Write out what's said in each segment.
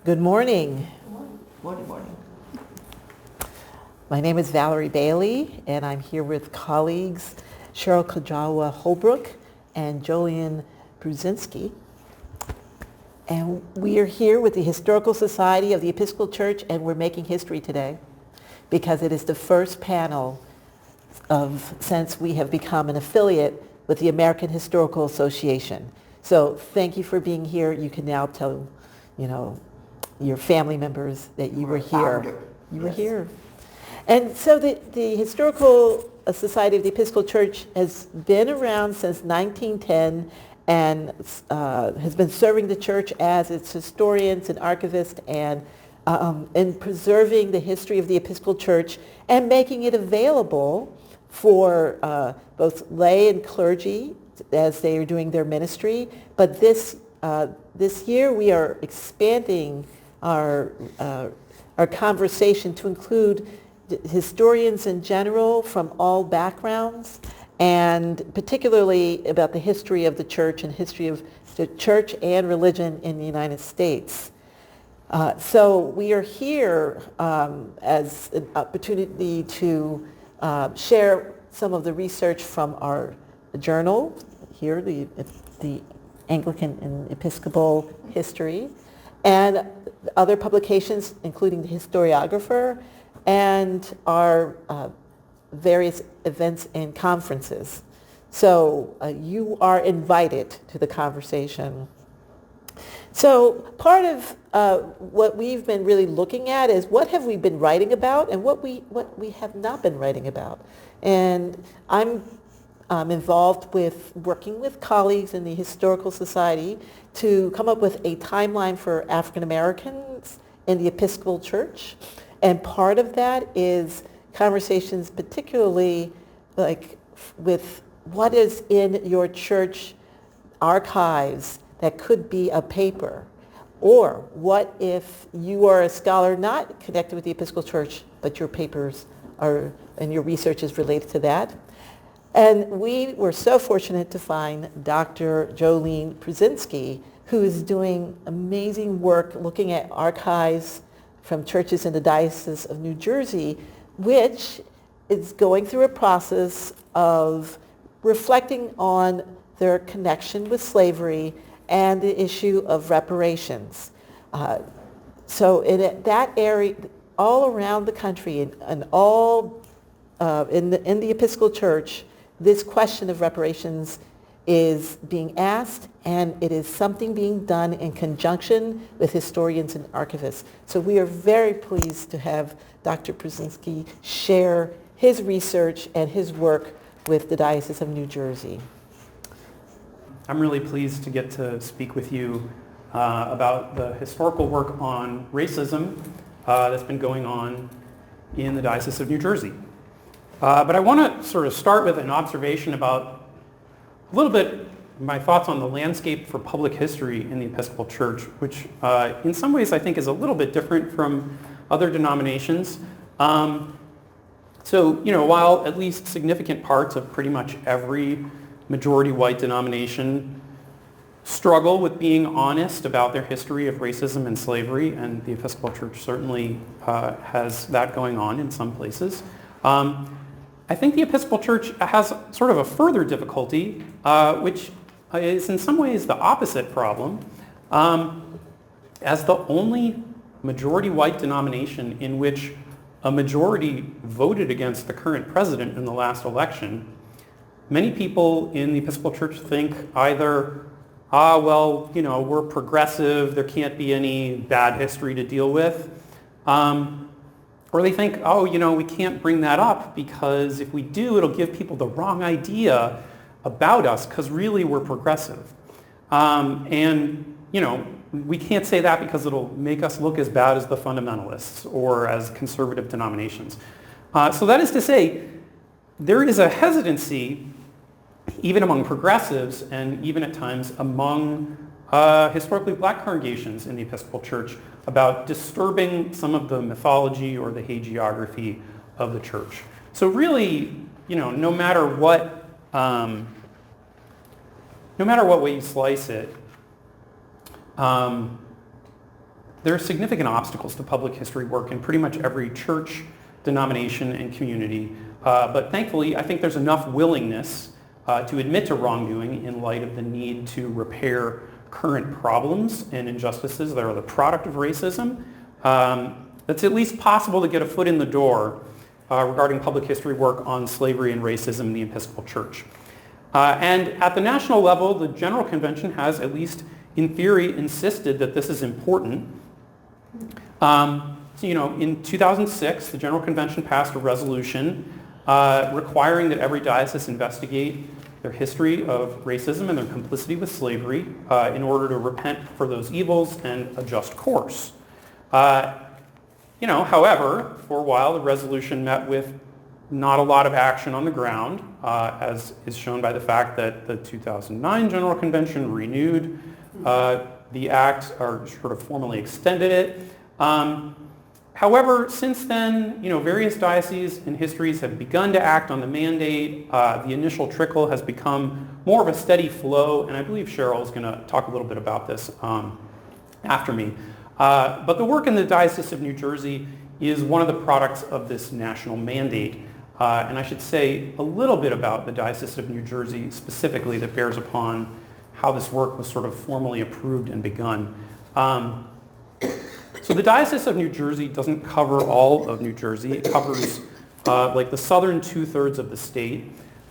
Good morning. Morning. My name is Valerie Bailey, and I'm here with colleagues Sheryl Kujawa-Holbrook and Jolyon Pruszinski. And we are here with the Historical Society of the Episcopal Church, and we're making history today because it is the first panel since we have become an affiliate with the American Historical Association. So thank you for being here. You can now tell, your family members that you were here. You were here. And so the Historical Society of the Episcopal Church has been around since 1910 and has been serving the church as its historians and archivists and in preserving the history of the Episcopal Church and making it available for both lay and clergy as they are doing their ministry. But this year we are expanding our conversation to include historians in general from all backgrounds, and particularly about the history of the church and history of the church and religion in the United States. So we are here as an opportunity to share some of the research from our journal here, the Anglican and Episcopal History, and other publications, including the Historiographer, and our various events and conferences. So you are invited to the conversation. So part of what we've been really looking at is what have we been writing about and what we have not been writing about. And I'm involved with working with colleagues in the Historical Society to come up with a timeline for African Americans in the Episcopal Church. And part of that is conversations particularly with what is in your church archives that could be a paper, or what if you are a scholar not connected with the Episcopal Church, but your papers are and your research is related to that. And we were so fortunate to find Dr. Jolyon Pruszinski, who is doing amazing work looking at archives from churches in the Diocese of New Jersey, which is going through a process of reflecting on their connection with slavery and the issue of reparations. So in that area, all around the country and all in the Episcopal Church, this question of reparations is being asked, and it is something being done in conjunction with historians and archivists. So we are very pleased to have Dr. Pruszinski share his research and his work with the Diocese of New Jersey. I'm really pleased to get to speak with you about the historical work on racism that's been going on in the Diocese of New Jersey. But I want to sort of start with an observation about a little bit my thoughts on the landscape for public history in the Episcopal Church, which in some ways I think is a little bit different from other denominations. So, while at least significant parts of pretty much every majority white denomination struggle with being honest about their history of racism and slavery, and the Episcopal Church certainly has that going on in some places. I think the Episcopal Church has sort of a further difficulty, which is in some ways the opposite problem. As the only majority white denomination in which a majority voted against the current president in the last election, many people in the Episcopal Church think either, we're progressive, there can't be any bad history to deal with, or they think, we can't bring that up because if we do, it'll give people the wrong idea about us because really we're progressive. We can't say that because it'll make us look as bad as the fundamentalists or as conservative denominations. So that is to say, there is a hesitancy even among progressives and even at times among historically black congregations in the Episcopal Church about disturbing some of the mythology or the hagiography of the church. So really, no matter what way you slice it, there are significant obstacles to public history work in pretty much every church, denomination, and community. But thankfully, I think there's enough willingness to admit to wrongdoing in light of the need to repair current problems and injustices that are the product of racism. It's at least possible to get a foot in the door regarding public history work on slavery and racism in the Episcopal Church. And at the national level, the General Convention has, at least in theory, insisted that this is important. In 2006, the General Convention passed a resolution requiring that every diocese investigate their history of racism and their complicity with slavery in order to repent for those evils and adjust course. However, for a while, the resolution met with not a lot of action on the ground, as is shown by the fact that the 2009 General Convention renewed the act, or sort of formally extended it. However, since then, various dioceses and histories have begun to act on the mandate. The initial trickle has become more of a steady flow, and I believe Sheryl is going to talk a little bit about this after me. But the work in the Diocese of New Jersey is one of the products of this national mandate. And I should say a little bit about the Diocese of New Jersey specifically that bears upon how this work was sort of formally approved and begun. So the Diocese of New Jersey doesn't cover all of New Jersey. It covers like the southern two-thirds of the state.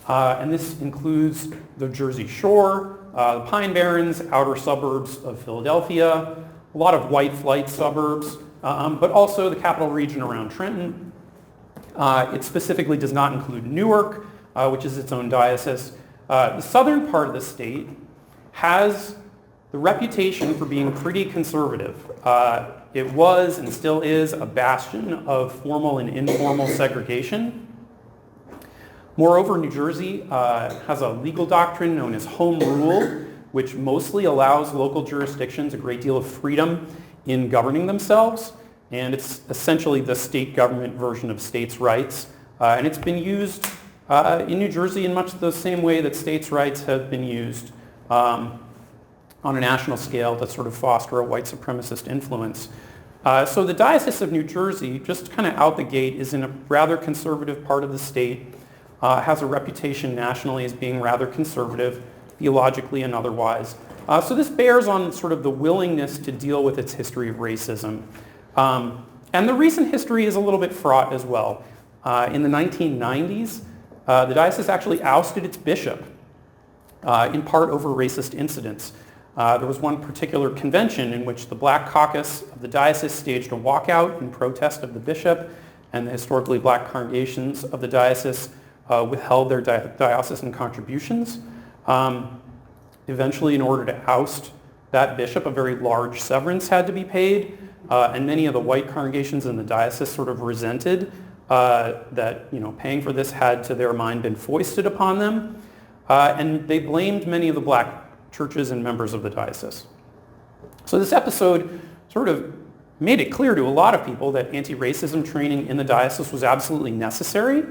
And this includes the Jersey Shore, the Pine Barrens, outer suburbs of Philadelphia, a lot of white flight suburbs, but also the capital region around Trenton. It specifically does not include Newark, which is its own diocese. The southern part of the state has the reputation for being pretty conservative. It was and still is a bastion of formal and informal segregation. Moreover, New Jersey has a legal doctrine known as home rule, which mostly allows local jurisdictions a great deal of freedom in governing themselves. And it's essentially the state government version of states' rights. And it's been used in New Jersey in much the same way that states' rights have been used on a national scale to sort of foster a white supremacist influence. So the Diocese of New Jersey, just kind of out the gate, is in a rather conservative part of the state, has a reputation nationally as being rather conservative, theologically and otherwise. So this bears on sort of the willingness to deal with its history of racism. And the recent history is a little bit fraught as well. In the 1990s, the diocese actually ousted its bishop, in part over racist incidents. There was one particular convention in which the Black Caucus of the diocese staged a walkout in protest of the bishop, and the historically black congregations of the diocese withheld their diocesan contributions. Eventually, in order to oust that bishop, a very large severance had to be paid, and many of the white congregations in the diocese sort of resented that paying for this had, to their mind, been foisted upon them, and they blamed many of the black churches and members of the diocese. So this episode sort of made it clear to a lot of people that anti-racism training in the diocese was absolutely necessary.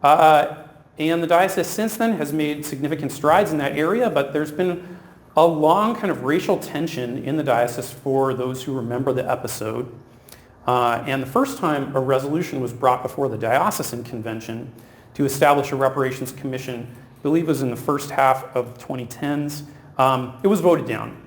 And the diocese since then has made significant strides in that area, but there's been a long kind of racial tension in the diocese for those who remember the episode. And the first time a resolution was brought before the diocesan convention to establish a reparations commission, I believe it was in the first half of the 2010s, it was voted down,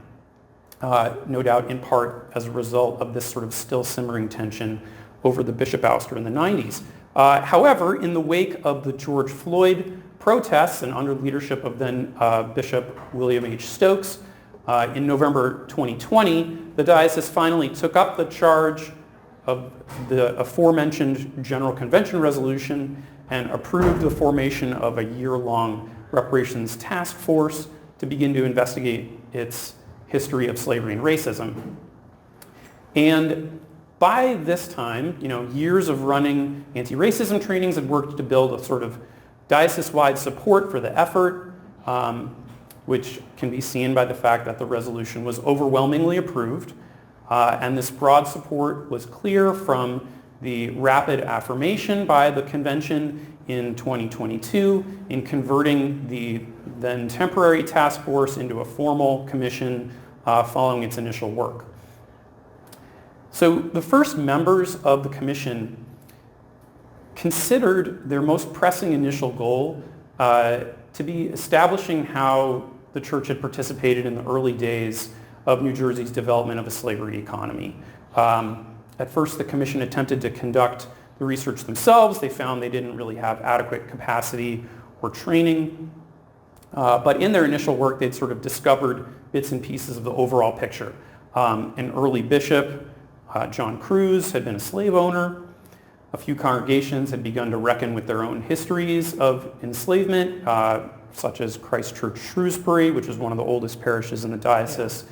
no doubt in part as a result of this sort of still simmering tension over the bishop ouster in the 90s. However, in the wake of the George Floyd protests and under leadership of then Bishop William H. Stokes, in November 2020, the diocese finally took up the charge of the aforementioned General Convention resolution and approved the formation of a year-long reparations task force to begin to investigate its history of slavery and racism. And by this time, years of running anti-racism trainings had worked to build a sort of diocese-wide support for the effort, which can be seen by the fact that the resolution was overwhelmingly approved. And this broad support was clear from the rapid affirmation by the convention in 2022 in converting the then temporary task force into a formal commission following its initial work. So the first members of the commission considered their most pressing initial goal to be establishing how the church had participated in the early days of New Jersey's development of a slavery economy. At first, the commission attempted to conduct the research themselves. They found they didn't really have adequate capacity or training. But in their initial work, they'd sort of discovered bits and pieces of the overall picture. An early bishop, John Cruz, had been a slave owner. A few congregations had begun to reckon with their own histories of enslavement, such as Christ Church Shrewsbury, which is one of the oldest parishes in the diocese,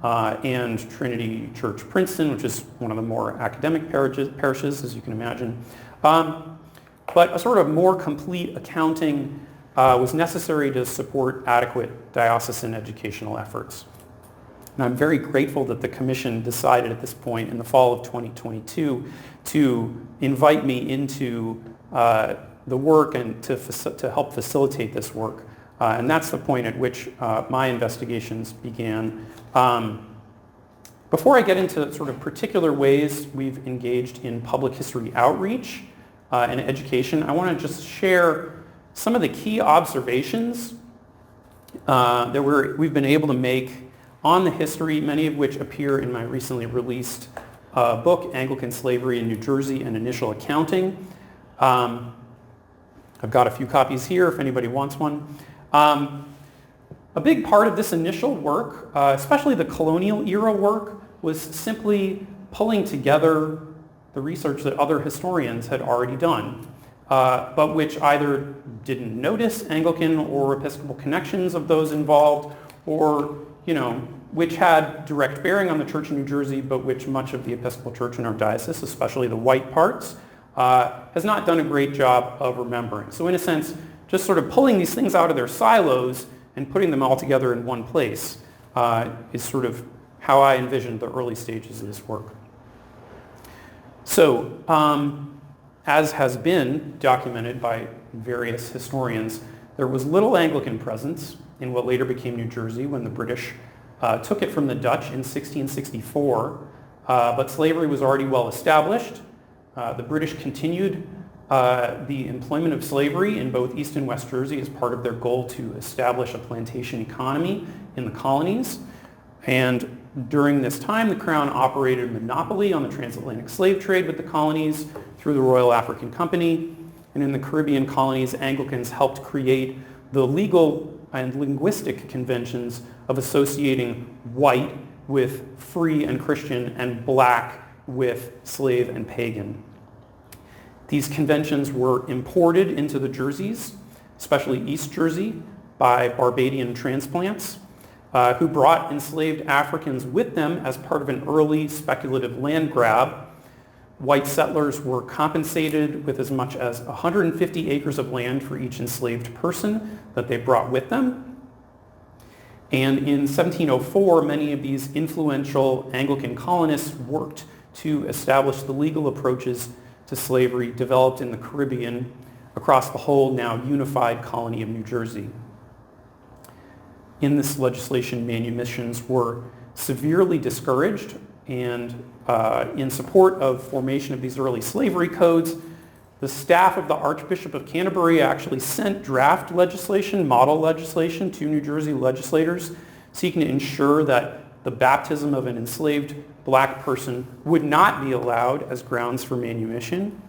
and Trinity Church Princeton, which is one of the more academic parishes, as you can imagine. But a sort of more complete accounting was necessary to support adequate diocesan educational efforts. And I'm very grateful that the commission decided at this point in the fall of 2022 to invite me into the work and to help facilitate this work. And that's the point at which my investigations began. Before I get into sort of particular ways we've engaged in public history outreach and education, I want to just share some of the key observations that we've been able to make on the history, many of which appear in my recently released book, Anglican Slavery in New Jersey, An Initial Accounting. I've got a few copies here if anybody wants one. A big part of this initial work, especially the colonial era work, was simply pulling together the research that other historians had already done, but which either didn't notice Anglican or Episcopal connections of those involved, or which had direct bearing on the Church in New Jersey, but which much of the Episcopal Church in our diocese, especially the white parts, has not done a great job of remembering. So in a sense, just sort of pulling these things out of their silos and putting them all together in one place is sort of how I envisioned the early stages of this work. So, as has been documented by various historians, there was little Anglican presence in what later became New Jersey when the British took it from the Dutch in 1664, but slavery was already well established. The British continued the employment of slavery in both East and West Jersey as part of their goal to establish a plantation economy in the colonies. And during this time, the Crown operated a monopoly on the transatlantic slave trade with the colonies through the Royal African Company. And in the Caribbean colonies, Anglicans helped create the legal and linguistic conventions of associating white with free and Christian and black with slave and pagan. These conventions were imported into the Jerseys, especially East Jersey, by Barbadian transplants, who brought enslaved Africans with them as part of an early speculative land grab. White settlers were compensated with as much as 150 acres of land for each enslaved person that they brought with them. And in 1704, many of these influential Anglican colonists worked to establish the legal approaches to slavery developed in the Caribbean across the whole now unified colony of New Jersey. In this legislation, manumissions were severely discouraged, and in support of formation of these early slavery codes, the staff of the Archbishop of Canterbury actually sent draft legislation, model legislation, to New Jersey legislators seeking to ensure that the baptism of an enslaved black person would not be allowed as grounds for manumission.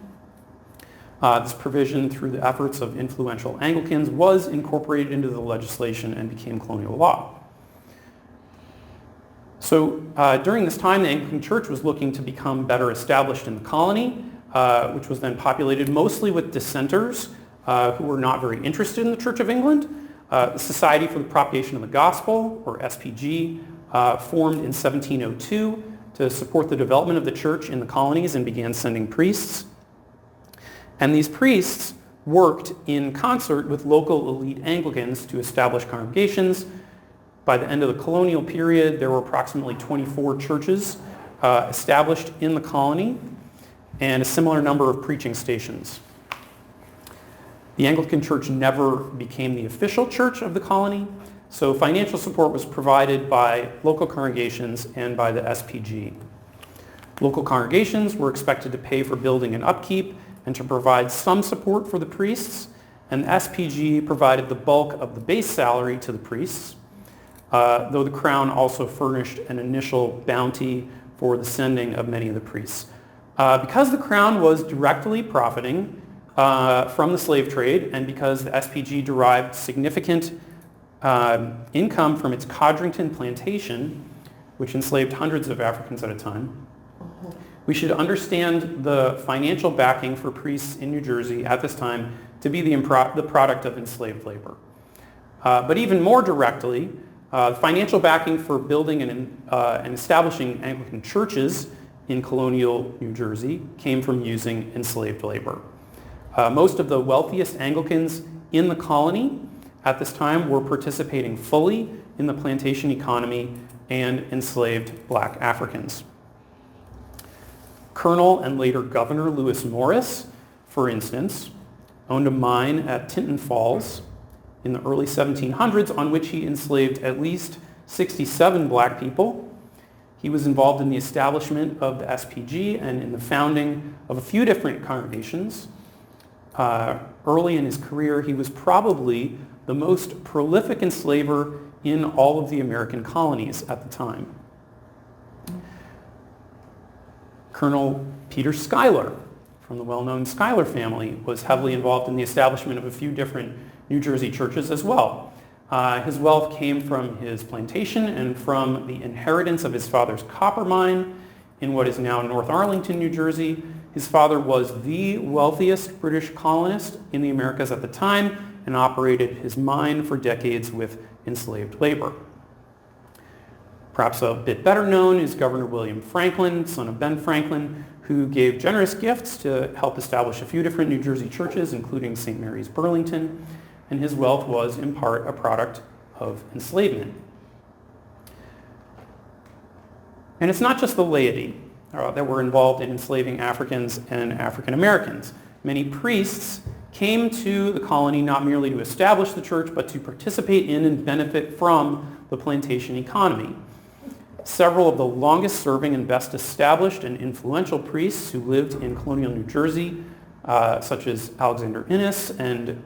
This provision, through the efforts of influential Anglicans, was incorporated into the legislation and became colonial law. So during this time, the Anglican Church was looking to become better established in the colony, which was then populated mostly with dissenters who were not very interested in the Church of England. The Society for the Propagation of the Gospel, or SPG, formed in 1702 to support the development of the church in the colonies and began sending priests. And these priests worked in concert with local elite Anglicans to establish congregations. By the end of the colonial period, there were approximately 24 churches established in the colony and a similar number of preaching stations. The Anglican Church never became the official church of the colony, so financial support was provided by local congregations and by the SPG. Local congregations were expected to pay for building and upkeep and to provide some support for the priests, and the SPG provided the bulk of the base salary to the priests, though the crown also furnished an initial bounty for the sending of many of the priests. Because the crown was directly profiting from the slave trade, and because the SPG derived significant income from its Codrington plantation, which enslaved hundreds of Africans at a time, we should understand the financial backing for priests in New Jersey at this time to be the product of enslaved labor. But even more directly, financial backing for building and establishing Anglican churches in colonial New Jersey came from using enslaved labor. Most of the wealthiest Anglicans in the colony at this time were participating fully in the plantation economy and enslaved black Africans. Colonel and later Governor Lewis Morris, for instance, owned a mine at Tinton Falls in the early 1700s on which he enslaved at least 67 black people. He was involved in the establishment of the SPG and in the founding of a few different congregations. Early in his career, he was probably the most prolific enslaver in all of the American colonies at the time. Colonel Peter Schuyler, from the well-known Schuyler family, was heavily involved in the establishment of a few different New Jersey churches as well. His wealth came from his plantation and from the inheritance of his father's copper mine in what is now North Arlington, New Jersey. His father was the wealthiest British colonist in the Americas at the time and operated his mine for decades with enslaved labor. Perhaps a bit better known is Governor William Franklin, son of Ben Franklin, who gave generous gifts to help establish a few different New Jersey churches, including St. Mary's Burlington, and his wealth was in part a product of enslavement. And it's not just the laity that were involved in enslaving Africans and African Americans. Many priests came to the colony not merely to establish the church, but to participate in and benefit from the plantation economy. Several of the longest serving and best established and influential priests who lived in colonial New Jersey, such as Alexander Innes and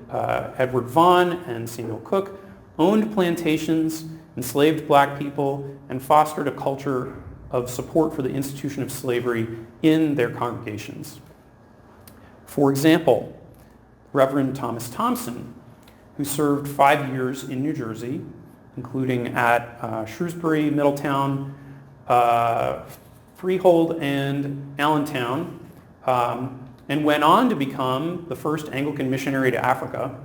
Edward Vaughan and Samuel Cook, owned plantations, enslaved black people, and fostered a culture of support for the institution of slavery in their congregations. For example, Reverend Thomas Thompson, who served 5 years in New Jersey, including at Shrewsbury, Middletown, Freehold, and Allentown, and went on to become the first Anglican missionary to Africa,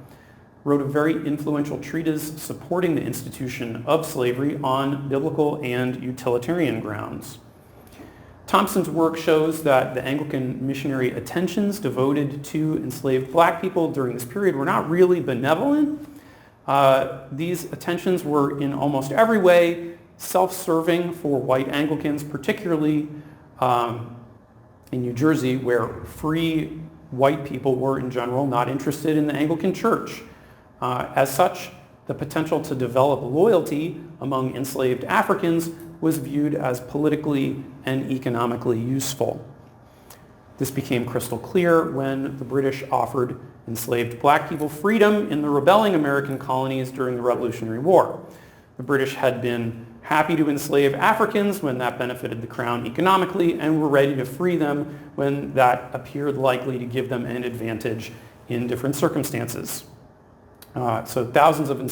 wrote a very influential treatise supporting the institution of slavery on biblical and utilitarian grounds. Thompson's work shows that the Anglican missionary attentions devoted to enslaved black people during this period were not really benevolent. These attentions were in almost every way self-serving for white Anglicans, particularly in New Jersey, where free white people were in general not interested in the Anglican Church. As such, the potential to develop loyalty among enslaved Africans was viewed as politically and economically useful. This became crystal clear when the British offered enslaved black people freedom in the rebelling American colonies during the Revolutionary War. The British had been happy to enslave Africans when that benefited the crown economically and were ready to free them when that appeared likely to give them an advantage in different circumstances. So thousands of the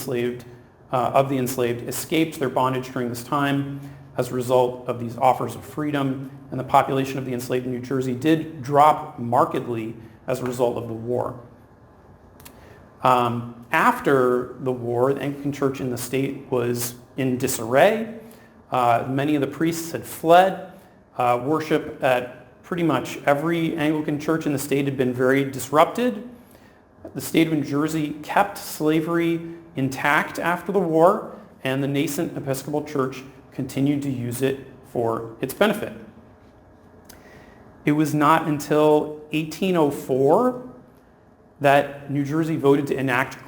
enslaved escaped their bondage during this time as a result of these offers of freedom, and the population of the enslaved in New Jersey did drop markedly as a result of the war. After the war, the Anglican Church in the state was in disarray. Many of the priests had fled. Worship at pretty much every Anglican church in the state had been very disrupted. The state of New Jersey kept slavery intact after the war, and the nascent Episcopal Church continued to use it for its benefit. It was not until 1804 that New Jersey voted to enact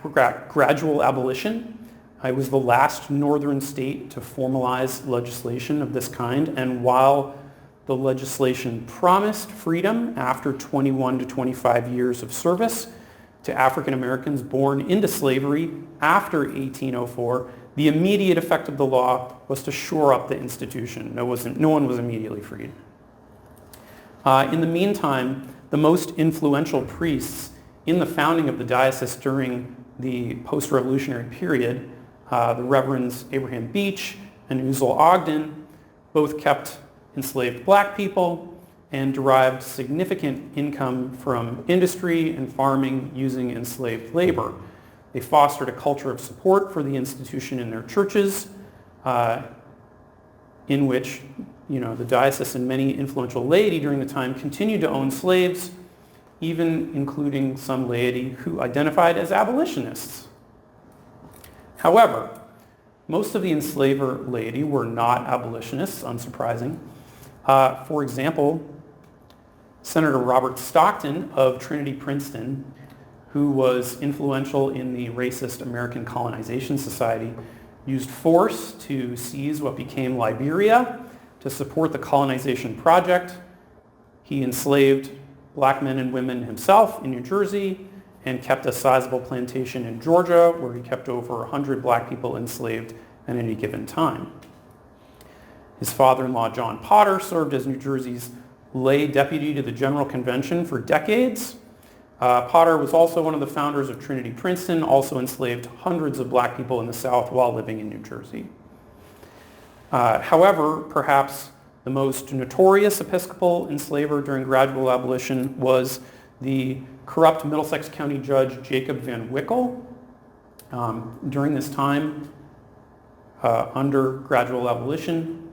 gradual abolition. It was the last northern state to formalize legislation of this kind, and while The legislation promised freedom after 21 to 25 years of service to African Americans born into slavery after 1804. The immediate effect of the law was to shore up the institution. No one was immediately freed. In the meantime, the most influential priests in the founding of the diocese during the post-revolutionary period, the Reverends Abraham Beach and Uzal Ogden, both kept enslaved black people and derived significant income from industry and farming using enslaved labor. They fostered a culture of support for the institution in their churches, in which the diocese and many influential laity during the time continued to own slaves, even including some laity who identified as abolitionists. However, most of the enslaver laity were not abolitionists, unsurprising. For example, Senator Robert Stockton of Trinity Princeton, who was influential in the racist American Colonization Society, used force to seize what became Liberia to support the colonization project. He enslaved black men and women himself in New Jersey and kept a sizable plantation in Georgia where he kept over 100 black people enslaved at any given time. His father-in-law, John Potter, served as New Jersey's lay deputy to the General Convention for decades. Potter was also one of the founders of Trinity Princeton, also enslaved hundreds of black people in the South while living in New Jersey. However, perhaps the most notorious Episcopal enslaver during gradual abolition was the corrupt Middlesex County Judge Jacob Van Wickle. During this time, under gradual abolition,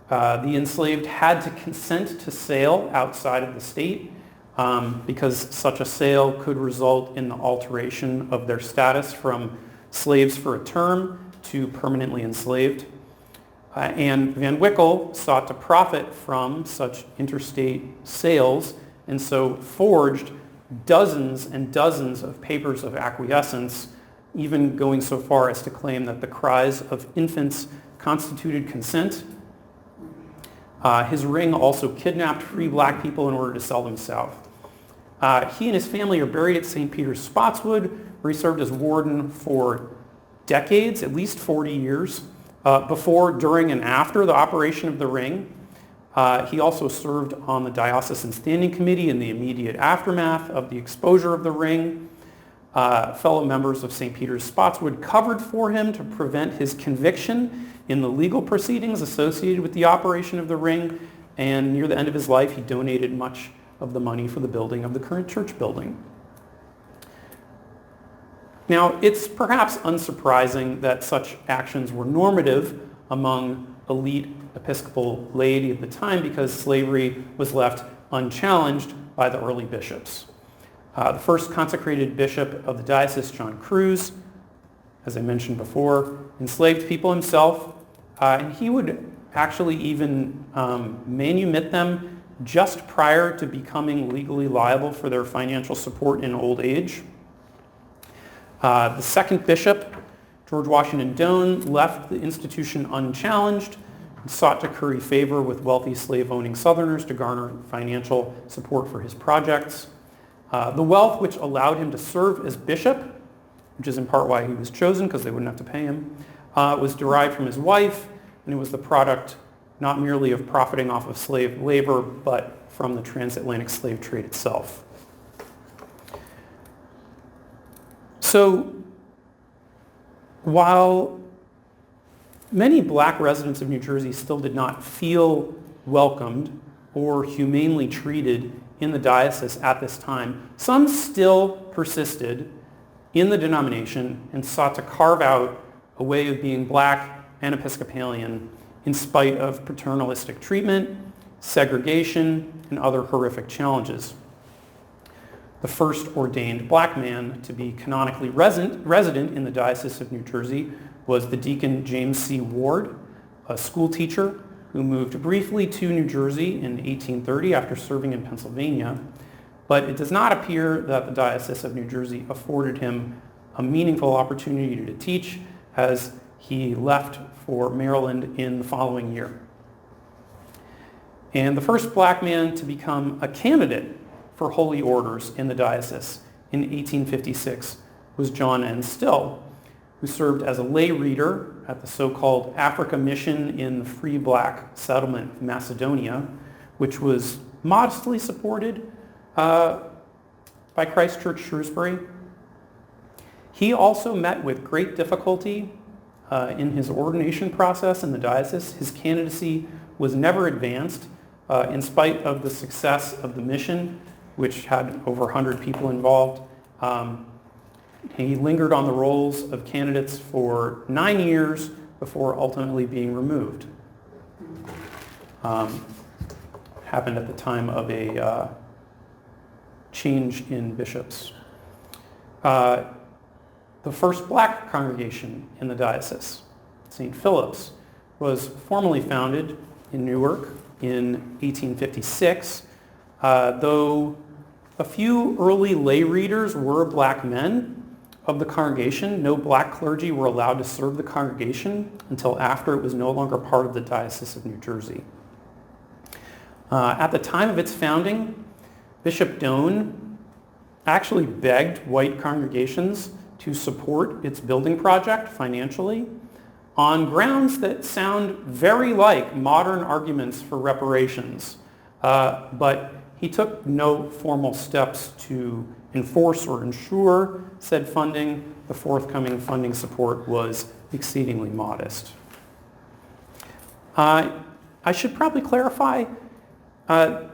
the enslaved had to consent to sale outside of the state because such a sale could result in the alteration of their status from slaves for a term to permanently enslaved. And Van Wickle sought to profit from such interstate sales and so forged dozens and dozens of papers of acquiescence, even going so far as to claim that the cries of infants constituted consent. His ring also kidnapped free black people in order to sell them south. He and his family are buried at St. Peter's, Spotswood, where he served as warden for decades, at least 40 years, before, during, and after the operation of the ring. He also served on the Diocesan Standing Committee in the immediate aftermath of the exposure of the ring. Fellow members of St. Peter's, Spotswood covered for him to prevent his conviction in the legal proceedings associated with the operation of the ring, and near the end of his life, he donated much of the money for the building of the current church building. Now, it's perhaps unsurprising that such actions were normative among elite Episcopal laity of the time because slavery was left unchallenged by the early bishops. The first consecrated bishop of the diocese, John Cruz, as I mentioned before, enslaved people himself, and he would actually even manumit them just prior to becoming legally liable for their financial support in old age. The second bishop, George Washington Doane, left the institution unchallenged and sought to curry favor with wealthy slave-owning Southerners to garner financial support for his projects. The wealth which allowed him to serve as bishop, which is in part why he was chosen because they wouldn't have to pay him, was derived from his wife, and it was the product not merely of profiting off of slave labor, but from the transatlantic slave trade itself. So, while many black residents of New Jersey still did not feel welcomed or humanely treated in the diocese at this time, some still persisted in the denomination and sought to carve out a way of being black and Episcopalian in spite of paternalistic treatment, segregation, and other horrific challenges. The first ordained black man to be canonically resident in the Diocese of New Jersey was the Deacon James C. Ward, a school teacher who moved briefly to New Jersey in 1830 after serving in Pennsylvania, but it does not appear that the Diocese of New Jersey afforded him a meaningful opportunity to teach, as he left for Maryland in the following year. And the first black man to become a candidate for holy orders in the diocese in 1856 was John N. Still, who served as a lay reader at the so-called Africa Mission in the Free Black Settlement of Macedonia, which was modestly supported by Christ Church Shrewsbury. He also met with great difficulty in his ordination process in the diocese. His candidacy was never advanced in spite of the success of the mission, which had over 100 people involved. He lingered on the rolls of candidates for 9 years before ultimately being removed. Happened at the time of a change in bishops. The first black congregation in the diocese, St. Philip's, was formally founded in Newark in 1856, though a few early lay readers were black men of the congregation. No black clergy were allowed to serve the congregation until after it was no longer part of the Diocese of New Jersey. At the time of its founding, Bishop Doane actually begged white congregations to support its building project financially on grounds that sound very like modern arguments for reparations. But he took no formal steps to enforce or ensure said funding. The forthcoming funding support was exceedingly modest. I should probably clarify,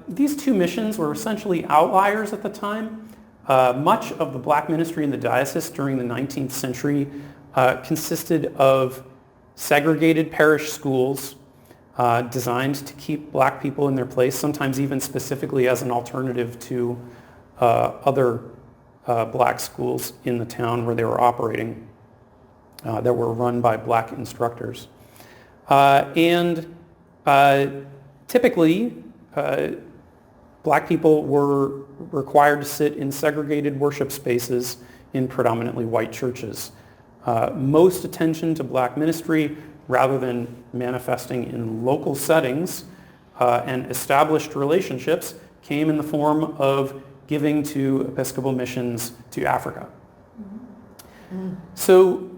these two missions were essentially outliers at the time. Much of the black ministry in the diocese during the 19th century consisted of segregated parish schools designed to keep black people in their place, sometimes even specifically as an alternative to other black schools in the town where they were operating that were run by black instructors. Typically, black people were required to sit in segregated worship spaces in predominantly white churches. Most attention to black ministry, rather than manifesting in local settings and established relationships, came in the form of giving to Episcopal missions to Africa. Mm-hmm. So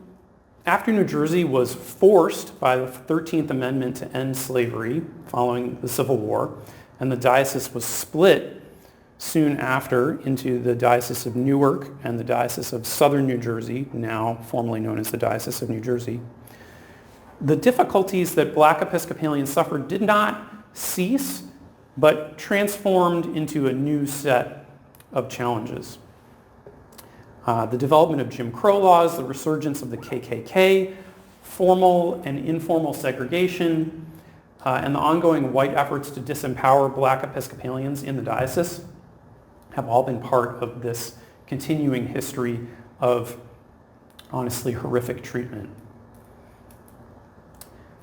after New Jersey was forced by the 13th Amendment to end slavery following the Civil War, and the diocese was split soon after into the Diocese of Newark and the Diocese of Southern New Jersey, now formerly known as the Diocese of New Jersey, the difficulties that black Episcopalians suffered did not cease, but transformed into a new set of challenges. The development of Jim Crow laws, the resurgence of the KKK, formal and informal segregation, and the ongoing white efforts to disempower black Episcopalians in the diocese have all been part of this continuing history of honestly horrific treatment.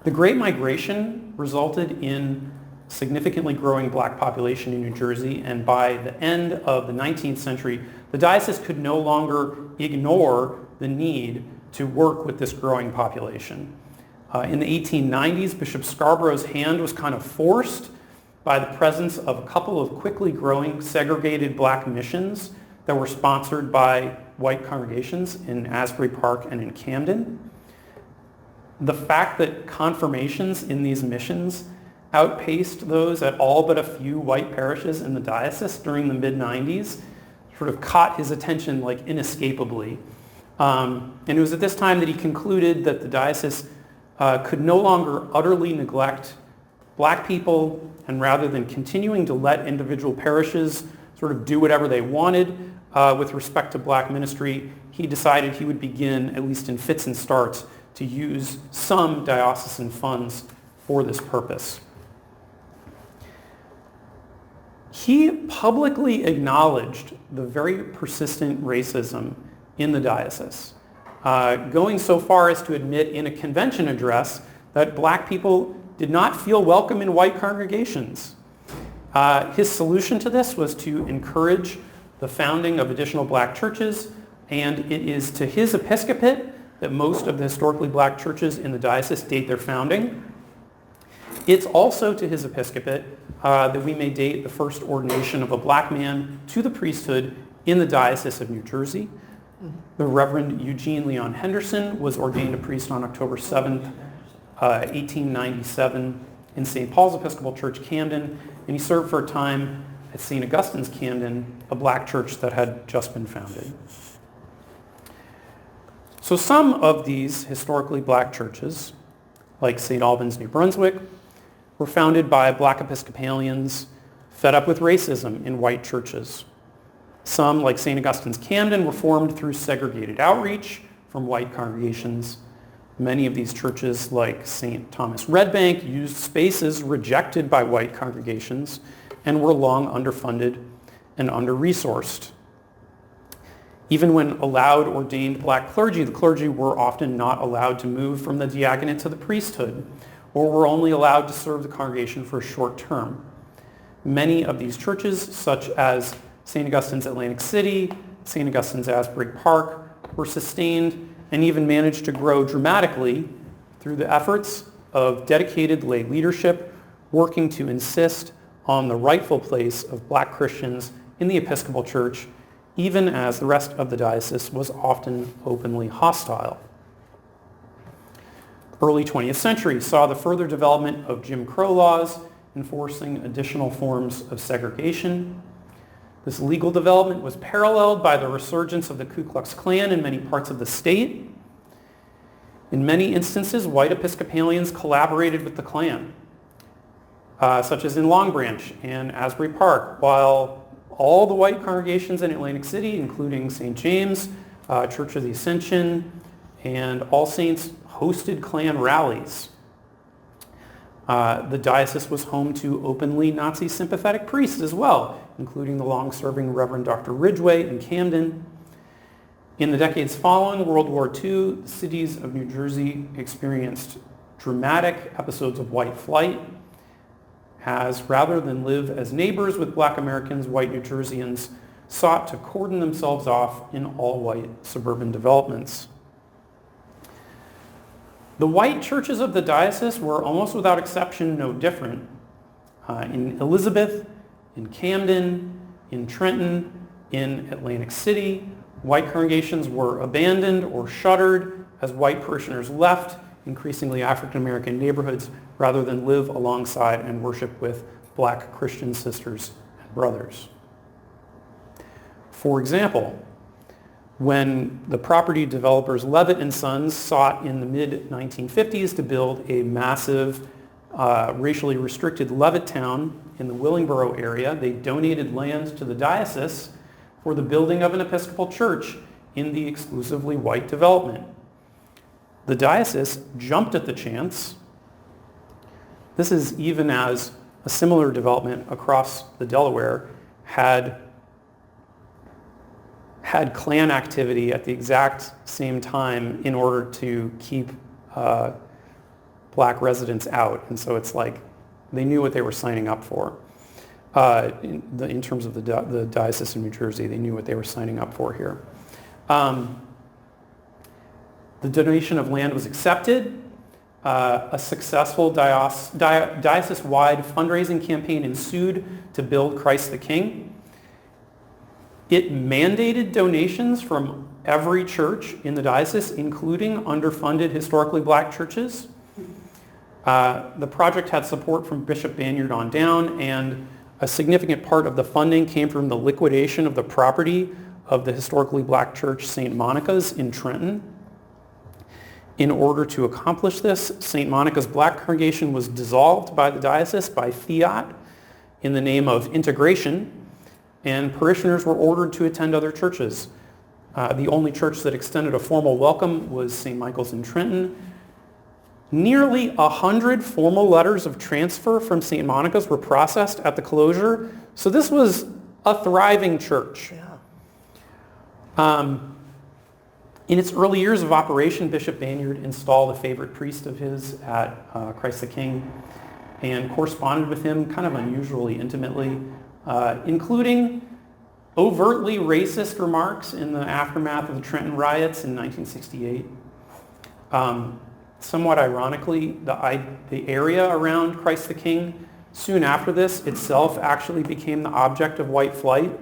The Great Migration resulted in significantly growing black population in New Jersey, and by the end of the 19th century, the diocese could no longer ignore the need to work with this growing population. In the 1890s, Bishop Scarborough's hand was kind of forced by the presence of a couple of quickly growing segregated black missions that were sponsored by white congregations in Asbury Park and in Camden. The fact that confirmations in these missions outpaced those at all but a few white parishes in the diocese during the mid-90s sort of caught his attention like inescapably. And it was at this time that he concluded that the diocese could no longer utterly neglect black people, and rather than continuing to let individual parishes sort of do whatever they wanted with respect to black ministry, he decided he would begin, at least in fits and starts, to use some diocesan funds for this purpose. He publicly acknowledged the very persistent racism in the diocese, going so far as to admit in a convention address that black people did not feel welcome in white congregations. His solution to this was to encourage the founding of additional black churches, and it is to his episcopate that most of the historically black churches in the diocese date their founding. It's also to his episcopate that we may date the first ordination of a black man to the priesthood in the Diocese of New Jersey. The Reverend Eugene Leon Henderson was ordained a priest on October 7th, 1897 in St. Paul's Episcopal Church, Camden, and he served for a time at St. Augustine's, Camden, a black church that had just been founded. So some of these historically black churches, like St. Albans, New Brunswick, were founded by black Episcopalians fed up with racism in white churches. Some, like St. Augustine's, Camden, were formed through segregated outreach from white congregations. Many of these churches, like St. Thomas Red Bank, used spaces rejected by white congregations and were long underfunded and under-resourced. Even when allowed ordained black clergy, the clergy were often not allowed to move from the diaconate to the priesthood, or were only allowed to serve the congregation for a short term. Many of these churches, such as St. Augustine's Atlantic City, St. Augustine's Asbury Park, were sustained and even managed to grow dramatically through the efforts of dedicated lay leadership working to insist on the rightful place of black Christians in the Episcopal Church, even as the rest of the diocese was often openly hostile. Early 20th century saw the further development of Jim Crow laws enforcing additional forms of segregation. This legal development was paralleled by the resurgence of the Ku Klux Klan in many parts of the state. In many instances, white Episcopalians collaborated with the Klan, such as in Long Branch and Asbury Park, while all the white congregations in Atlantic City, including St. James, Church of the Ascension, and All Saints, hosted Klan rallies. The diocese was home to openly Nazi-sympathetic priests as well, including the long-serving Reverend Dr. Ridgway in Camden. In the decades following World War II, the cities of New Jersey experienced dramatic episodes of white flight, as rather than live as neighbors with black Americans, white New Jerseyans sought to cordon themselves off in all-white suburban developments. The white churches of the diocese were almost without exception no different. In Elizabeth, in Camden, in Trenton, in Atlantic City, white congregations were abandoned or shuttered as white parishioners left increasingly African American neighborhoods rather than live alongside and worship with black Christian sisters and brothers. For example, when the property developers Levitt and Sons sought in the mid-1950s to build a massive racially restricted Levittown in the Willingboro area, they donated land to the diocese for the building of an Episcopal church in the exclusively white development. The diocese jumped at the chance. This is even as a similar development across the Delaware had Klan activity at the exact same time in order to keep black residents out. And so it's like they knew what they were signing up for. In terms of the Diocese of New Jersey, they knew what they were signing up for here. The donation of land was accepted. A successful diocese-wide fundraising campaign ensued to build Christ the King. It mandated donations from every church in the diocese, including underfunded historically black churches. The project had support from Bishop Banyard on down, and a significant part of the funding came from the liquidation of the property of the historically black church St. Monica's in Trenton. In order to accomplish this, St. Monica's black congregation was dissolved by the diocese by fiat in the name of integration, and parishioners were ordered to attend other churches. The only church that extended a formal welcome was St. Michael's in Trenton. Nearly 100 formal letters of transfer from St. Monica's were processed at the closure, so this was a thriving church. Yeah. In its early years of operation, Bishop Banyard installed a favorite priest of his at Christ the King and corresponded with him kind of unusually intimately, including overtly racist remarks in the aftermath of the Trenton riots in 1968. Somewhat ironically, the area around Christ the King, soon after this, itself actually became the object of white flight.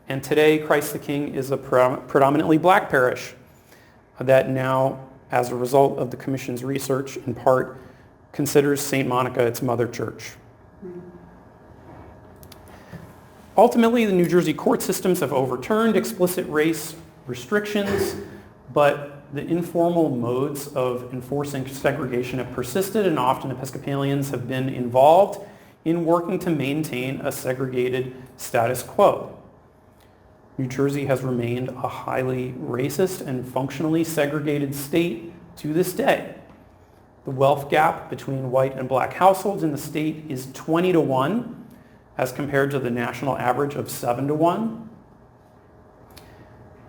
And today, Christ the King is a predominantly black parish that now, as a result of the Commission's research, in part, considers St. Monica its mother church. Ultimately, the New Jersey court systems have overturned explicit race restrictions, but the informal modes of enforcing segregation have persisted, and often Episcopalians have been involved in working to maintain a segregated status quo. New Jersey has remained a highly racist and functionally segregated state to this day. The wealth gap between white and black households in the state is 20-1, as compared to the national average of 7-1.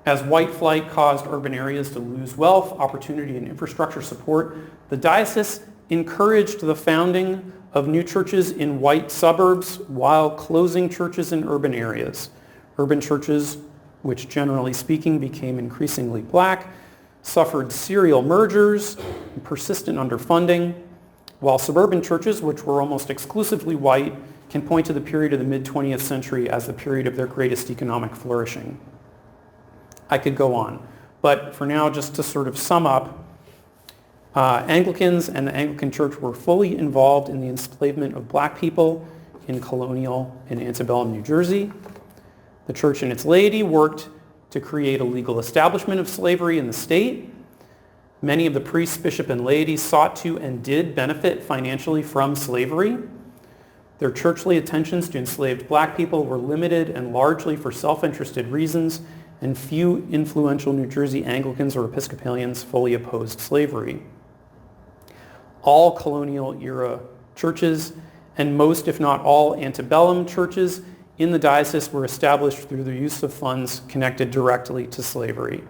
As white flight caused urban areas to lose wealth, opportunity, and infrastructure support, the diocese encouraged the founding of new churches in white suburbs while closing churches in urban areas. Urban churches, which generally speaking became increasingly black, suffered serial mergers and persistent underfunding, while suburban churches, which were almost exclusively white, can point to the period of the mid-20th century as the period of their greatest economic flourishing. I could go on, but for now, just to sort of sum up, Anglicans and the Anglican Church were fully involved in the enslavement of black people in colonial and antebellum New Jersey. The Church and its laity worked to create a legal establishment of slavery in the state. Many of the priests, bishop, and laity sought to and did benefit financially from slavery. Their churchly attentions to enslaved black people were limited and largely for self-interested reasons, and few influential New Jersey Anglicans or Episcopalians fully opposed slavery. All colonial-era churches, and most, if not all, antebellum churches in the diocese were established through the use of funds connected directly to slavery.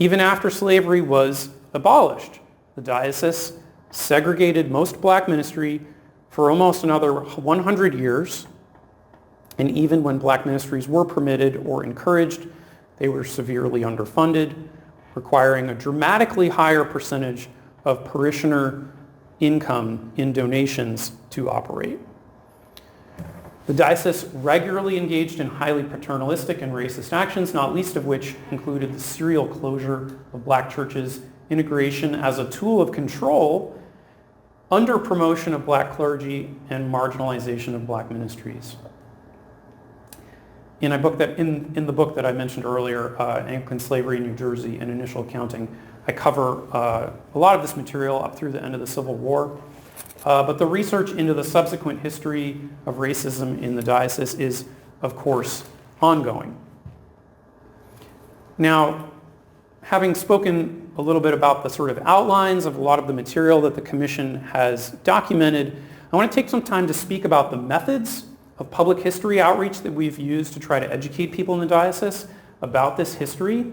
Even after slavery was abolished, the diocese segregated most black ministry for almost another 100 years, and even when black ministries were permitted or encouraged, they were severely underfunded, requiring a dramatically higher percentage of parishioner income in donations to operate. The diocese regularly engaged in highly paternalistic and racist actions, not least of which included the serial closure of black churches, integration as a tool of control, under promotion of black clergy, and marginalization of black ministries. In the book that I mentioned earlier, Anglican Slavery in New Jersey, An Initial Accounting, I cover a lot of this material up through the end of the Civil War. But the research into the subsequent history of racism in the diocese is, of course, ongoing. Now, having spoken a little bit about the sort of outlines of a lot of the material that the Commission has documented, I want to take some time to speak about the methods of public history outreach that we've used to try to educate people in the diocese about this history.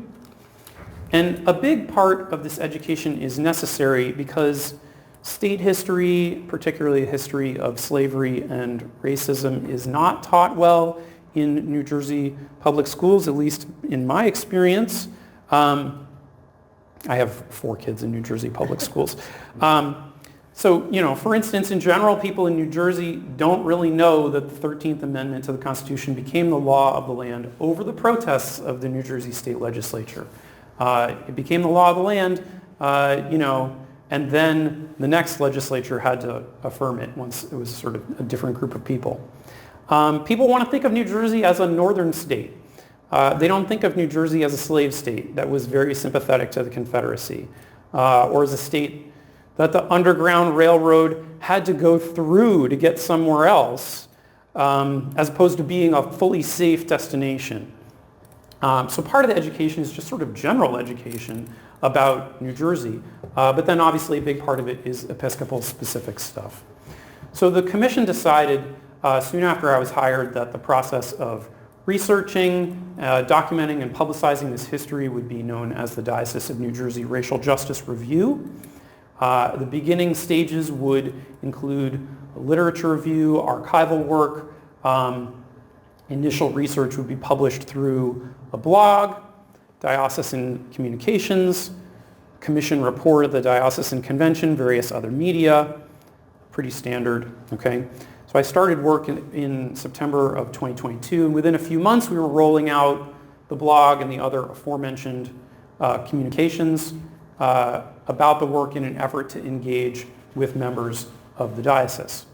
And a big part of this education is necessary because state history, particularly the history of slavery and racism, is not taught well in New Jersey public schools, at least in my experience. I have 4 kids in New Jersey public schools. So, for instance, in general, people in New Jersey don't really know that the 13th Amendment to the Constitution became the law of the land over the protests of the New Jersey state legislature. It became the law of the land, and then the next legislature had to affirm it once it was sort of a different group of people. People want to think of New Jersey as a northern state. They don't think of New Jersey as a slave state that was very sympathetic to the Confederacy, or as a state that the Underground Railroad had to go through to get somewhere else, as opposed to being a fully safe destination. So part of the education is just sort of general education about New Jersey, but then obviously a big part of it is Episcopal specific stuff. So the Commission decided soon after I was hired that the process of researching, documenting, and publicizing this history would be known as the Diocese of New Jersey Racial Justice Review. The beginning stages would include literature review, archival work. Initial research would be published through a blog, diocesan communications, commission report of the diocesan convention, various other media, pretty standard, okay? So I started work in September of 2022, and within a few months we were rolling out the blog and the other aforementioned communications about the work in an effort to engage with members of the diocese.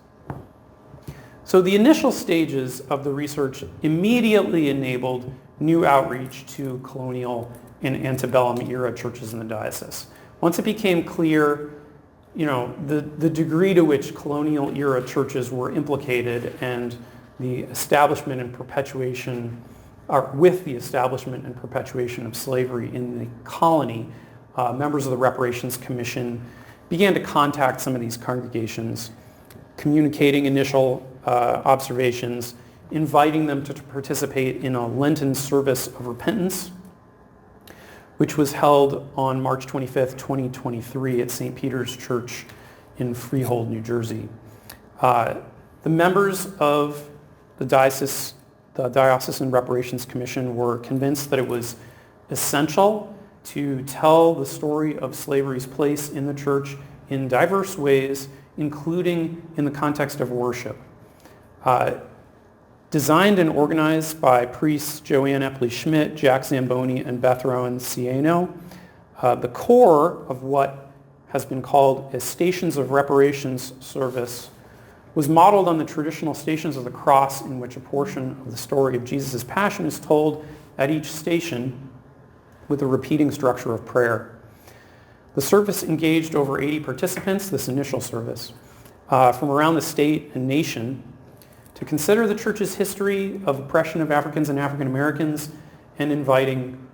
So the initial stages of the research immediately enabled new outreach to colonial and antebellum era churches in the diocese. Once it became clear, the degree to which colonial era churches were implicated and the establishment and perpetuation, or with the establishment and perpetuation of slavery in the colony, members of the Reparations Commission began to contact some of these congregations, communicating initial observations, inviting them to participate in a Lenten service of repentance, which was held on March 25th, 2023 at St. Peter's Church in Freehold, New Jersey. The members of the Diocesan Reparations Commission were convinced that it was essential to tell the story of slavery's place in the church in diverse ways, including in the context of worship. Designed and organized by priests Joanne Epley-Schmidt, Jack Zamboni, and Beth Rowan Cieno, the core of what has been called a Stations of Reparations service was modeled on the traditional Stations of the Cross, in which a portion of the story of Jesus' Passion is told at each station with a repeating structure of prayer. The service engaged over 80 participants, this initial service, from around the state and nation, to consider the church's history of oppression of Africans and African Americans and inviting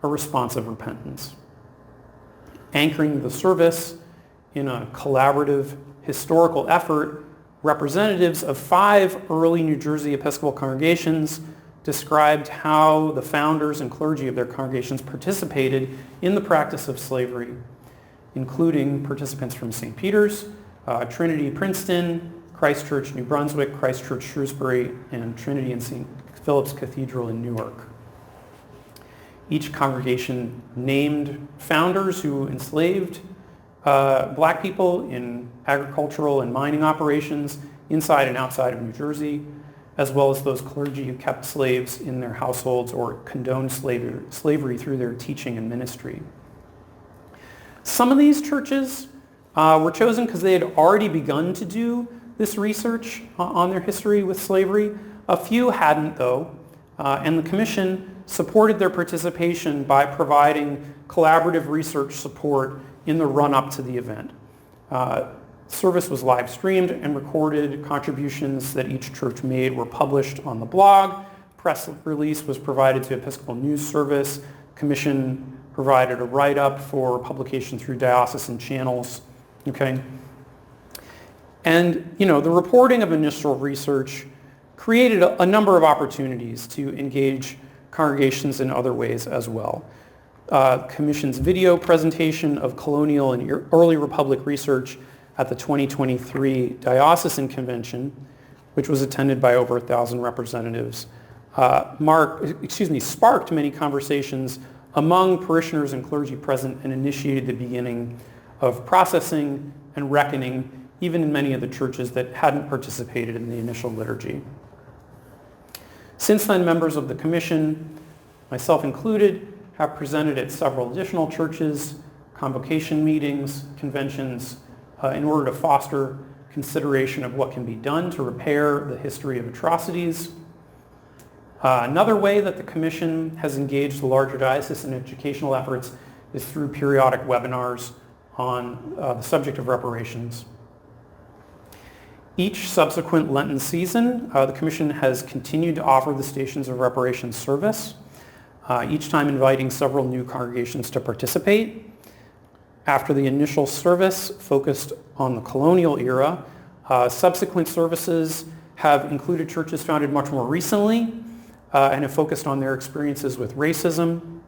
a response of repentance. Anchoring the service in a collaborative historical effort, representatives of 5 early New Jersey Episcopal congregations described how the founders and clergy of their congregations participated in the practice of slavery, including participants from St. Peter's, Trinity Princeton, Christ Church New Brunswick, Christ Church Shrewsbury, and Trinity and St. Philip's Cathedral in Newark. Each congregation named founders who enslaved black people in agricultural and mining operations inside and outside of New Jersey, as well as those clergy who kept slaves in their households or condoned slavery through their teaching and ministry. Some of these churches were chosen because they had already begun to do this research on their history with slavery. A few hadn't, though, and the Commission supported their participation by providing collaborative research support in the run-up to the event. Service was live streamed and recorded. Contributions that each church made were published on the blog. Press release was provided to Episcopal News Service. Commission provided a write-up for publication through diocesan channels. Okay. And, the reporting of initial research created a number of opportunities to engage congregations in other ways as well. Commission's video presentation of colonial and early Republic research at the 2023 Diocesan Convention, which was attended by over 1,000 representatives, sparked many conversations among parishioners and clergy present and initiated the beginning of processing and reckoning, even in many of the churches that hadn't participated in the initial liturgy. Since then, members of the Commission, myself included, have presented at several additional churches, convocation meetings, conventions, in order to foster consideration of what can be done to repair the history of atrocities. Another way that the Commission has engaged the larger diocese in educational efforts is through periodic webinars on the subject of reparations. Each subsequent Lenten season, the Commission has continued to offer the Stations of Reparations service, each time inviting several new congregations to participate. After the initial service focused on the colonial era, subsequent services have included churches founded much more recently and have focused on their experiences with racism.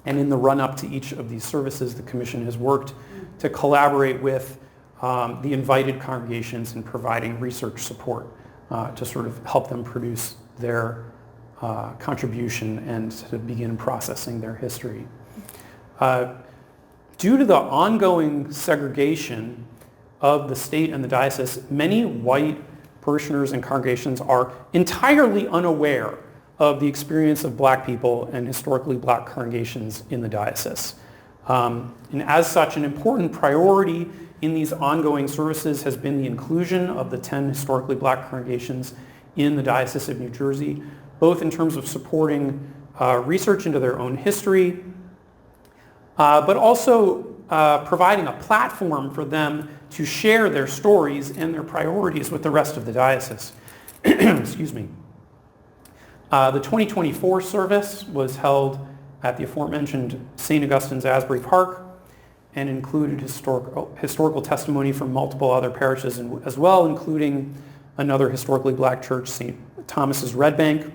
And in the run-up to each of these services, the Commission has worked to collaborate with the invited congregations in providing research support to sort of help them produce their contribution and to begin processing their history. due to the ongoing segregation of the state and the diocese, many white parishioners and congregations are entirely unaware of the experience of black people and historically black congregations in the diocese. And as such, an important priority in these ongoing services has been the inclusion of the 10 historically black congregations in the Diocese of New Jersey, both in terms of supporting research into their own history, but also providing a platform for them to share their stories and their priorities with the rest of the diocese. Excuse me. The 2024 service was held at the aforementioned St. Augustine's Asbury Park and included historical testimony from multiple other parishes as well, including another historically black church, St. Thomas's Red Bank.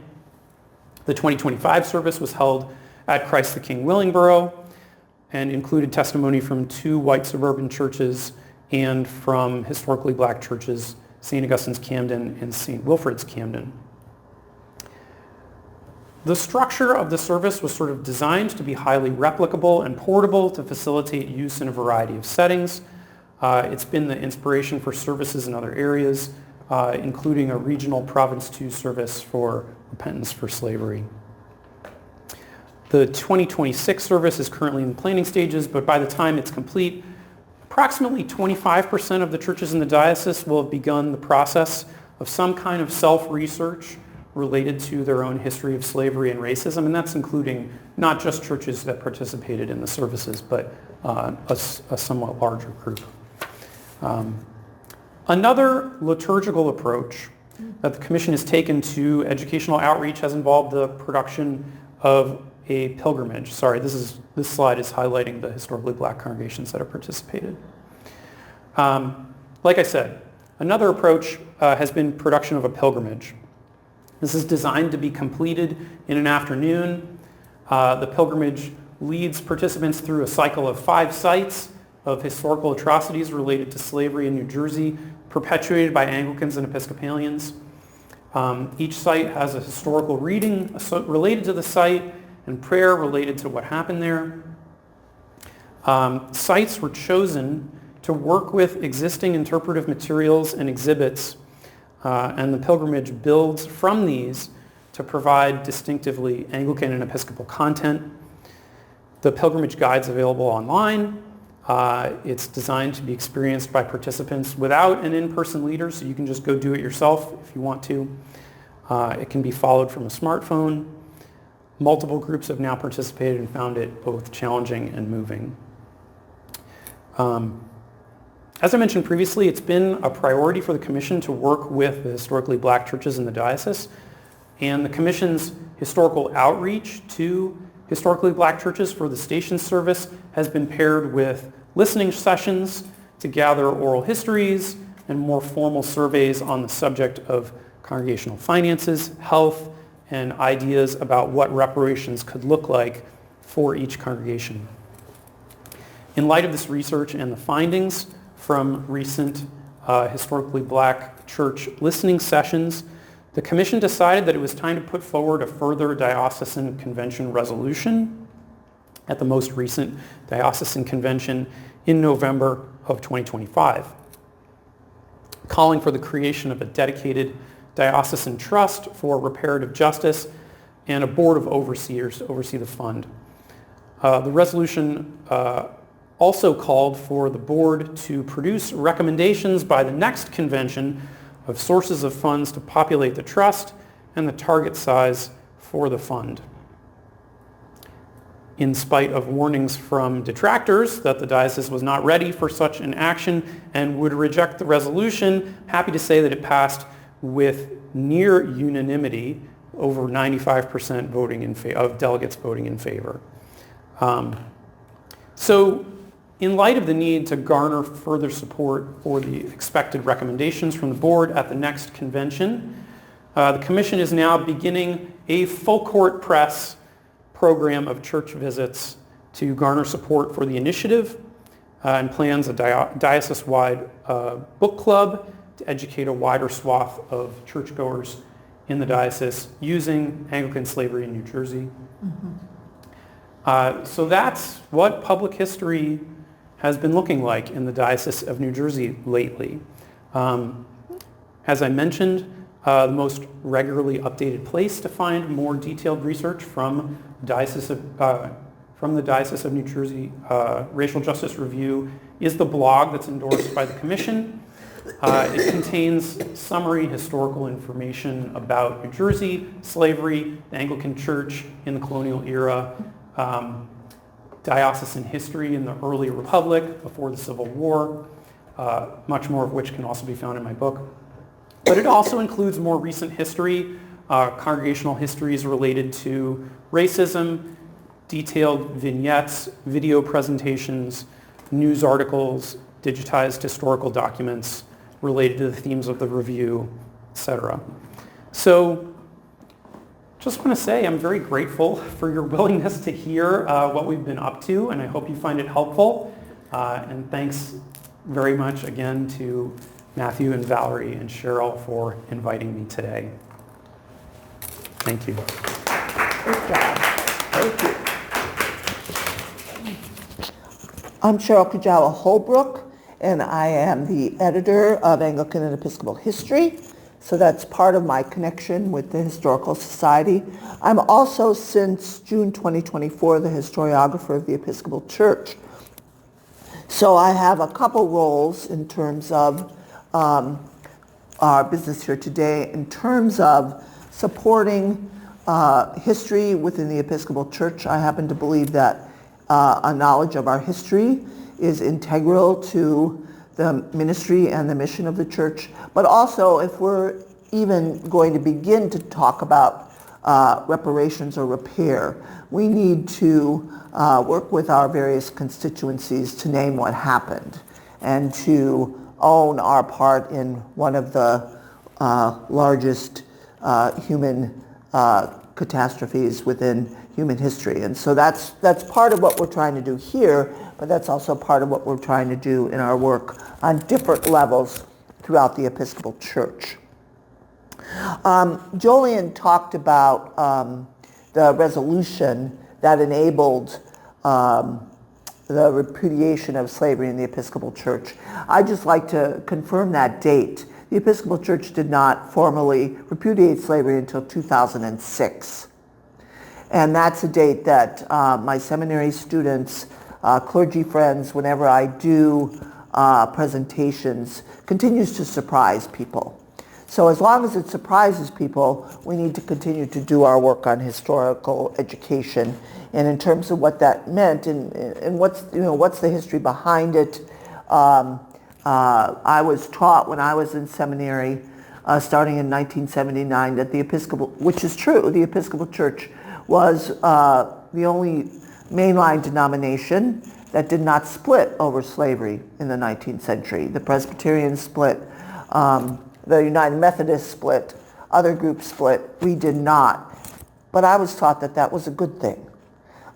The 2025 service was held at Christ the King Willingboro and included testimony from 2 white suburban churches and from historically black churches, St. Augustine's Camden and St. Wilfrid's Camden. The structure of the service was sort of designed to be highly replicable and portable to facilitate use in a variety of settings. It's been the inspiration for services in other areas, including a regional Province 2 service for repentance for slavery. The 2026 service is currently in the planning stages, but by the time it's complete, approximately 25% of the churches in the diocese will have begun the process of some kind of self-research related to their own history of slavery and racism, and that's including not just churches that participated in the services, but a somewhat larger group. Another liturgical approach that the Commission has taken to educational outreach has involved the production of a pilgrimage. Sorry, this slide is highlighting the historically black congregations that have participated. Like I said, another approach has been production of a pilgrimage. This is designed to be completed in an afternoon. The pilgrimage leads participants through a cycle of 5 sites of historical atrocities related to slavery in New Jersey, perpetuated by Anglicans and Episcopalians. Each site has a historical reading related to the site and prayer related to what happened there. Sites were chosen to work with existing interpretive materials and exhibits, and the pilgrimage builds from these to provide distinctively Anglican and Episcopal content. The pilgrimage guide's available online. It's designed to be experienced by participants without an in-person leader, so you can just go do it yourself if you want to. It can be followed from a smartphone. Multiple groups have now participated and found it both challenging and moving. As I mentioned previously, it's been a priority for the Commission to work with the historically black churches in the diocese, and the Commission's historical outreach to historically black churches for the station service has been paired with listening sessions to gather oral histories and more formal surveys on the subject of congregational finances, health, and ideas about what reparations could look like for each congregation. In light of this research and the findings from recent historically black church listening sessions, the Commission decided that it was time to put forward a further diocesan convention resolution at the most recent diocesan convention in November of 2025, calling for the creation of a dedicated diocesan trust for reparative justice and a board of overseers to oversee the fund. The resolution also called for the board to produce recommendations by the next convention of sources of funds to populate the trust and the target size for the fund. In spite of warnings from detractors that the diocese was not ready for such an action and would reject the resolution, happy to say that it passed with near unanimity, over 95% voting of delegates voting in favor. So in light of the need to garner further support for the expected recommendations from the board at the next convention, the Commission is now beginning a full court press program of church visits to garner support for the initiative and plans a diocese-wide book club to educate a wider swath of churchgoers in the diocese using Anglican slavery in New Jersey. So that's what public history has been looking like in the Diocese of New Jersey lately. As I mentioned, the most regularly updated place to find more detailed research from the Diocese of New Jersey Racial Justice Review is the blog that's endorsed by the Commission. It contains summary historical information about New Jersey, slavery, the Anglican Church in the colonial era, diocesan history in the early Republic before the Civil War, much more of which can also be found in my book. But it also includes more recent history, congregational histories related to racism, detailed vignettes, video presentations, news articles, digitized historical documents related to the themes of the review, etc. So just want to say I'm very grateful for your willingness to hear what we've been up to, and I hope you find it helpful. And thanks very much again to Matthew and Valerie and Sheryl for inviting me today. Thank you. Good job. Thank you. I'm Sheryl Kujawa-Holbrook, and I am the editor of Anglican and Episcopal History. So that's part of my connection with the Historical Society. I'm also, since June 2024, the historiographer of the Episcopal Church. So I have a couple roles in terms of our business here today, in terms of supporting history within the Episcopal Church. I happen to believe that a knowledge of our history is integral to the ministry and the mission of the church. But also, if we're even going to begin to talk about reparations or repair, we need to work with our various constituencies to name what happened and to own our part in one of the largest human catastrophes within human history. And so that's part of what we're trying to do here, but that's also part of what we're trying to do in our work on different levels throughout the Episcopal Church. Jolyon talked about the resolution that enabled the repudiation of slavery in the Episcopal Church. I'd just like to confirm that date. The Episcopal Church did not formally repudiate slavery until 2006. And that's a date that my seminary students, clergy friends, whenever I do presentations, continues to surprise people. So as long as it surprises people, we need to continue to do our work on historical education. And in terms of what that meant and what's the history behind it, I was taught when I was in seminary, starting in 1979, that the Episcopal, which is true, the Episcopal Church was the only mainline denomination that did not split over slavery in the 19th century. The Presbyterians split, the United Methodists split, other groups split. We did not. But I was taught that that was a good thing.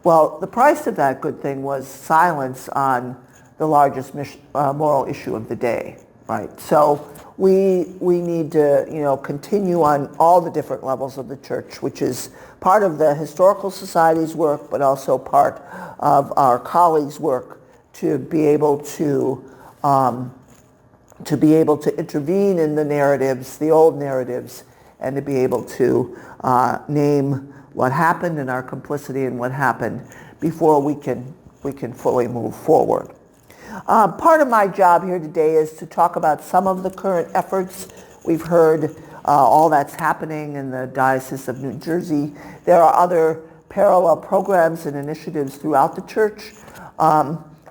Well, the price of that good thing was silence on the largest moral issue of the day, right? So we need to continue on all the different levels of the church, which is part of the Historical Society's work, but also part of our colleagues' work to be able to intervene in the narratives, the old narratives, and to be able to name what happened and our complicity in what happened before we can fully move forward. Part of my job here today is to talk about some of the current efforts. We've heard all that's happening in the Diocese of New Jersey. There are other parallel programs and initiatives throughout the church.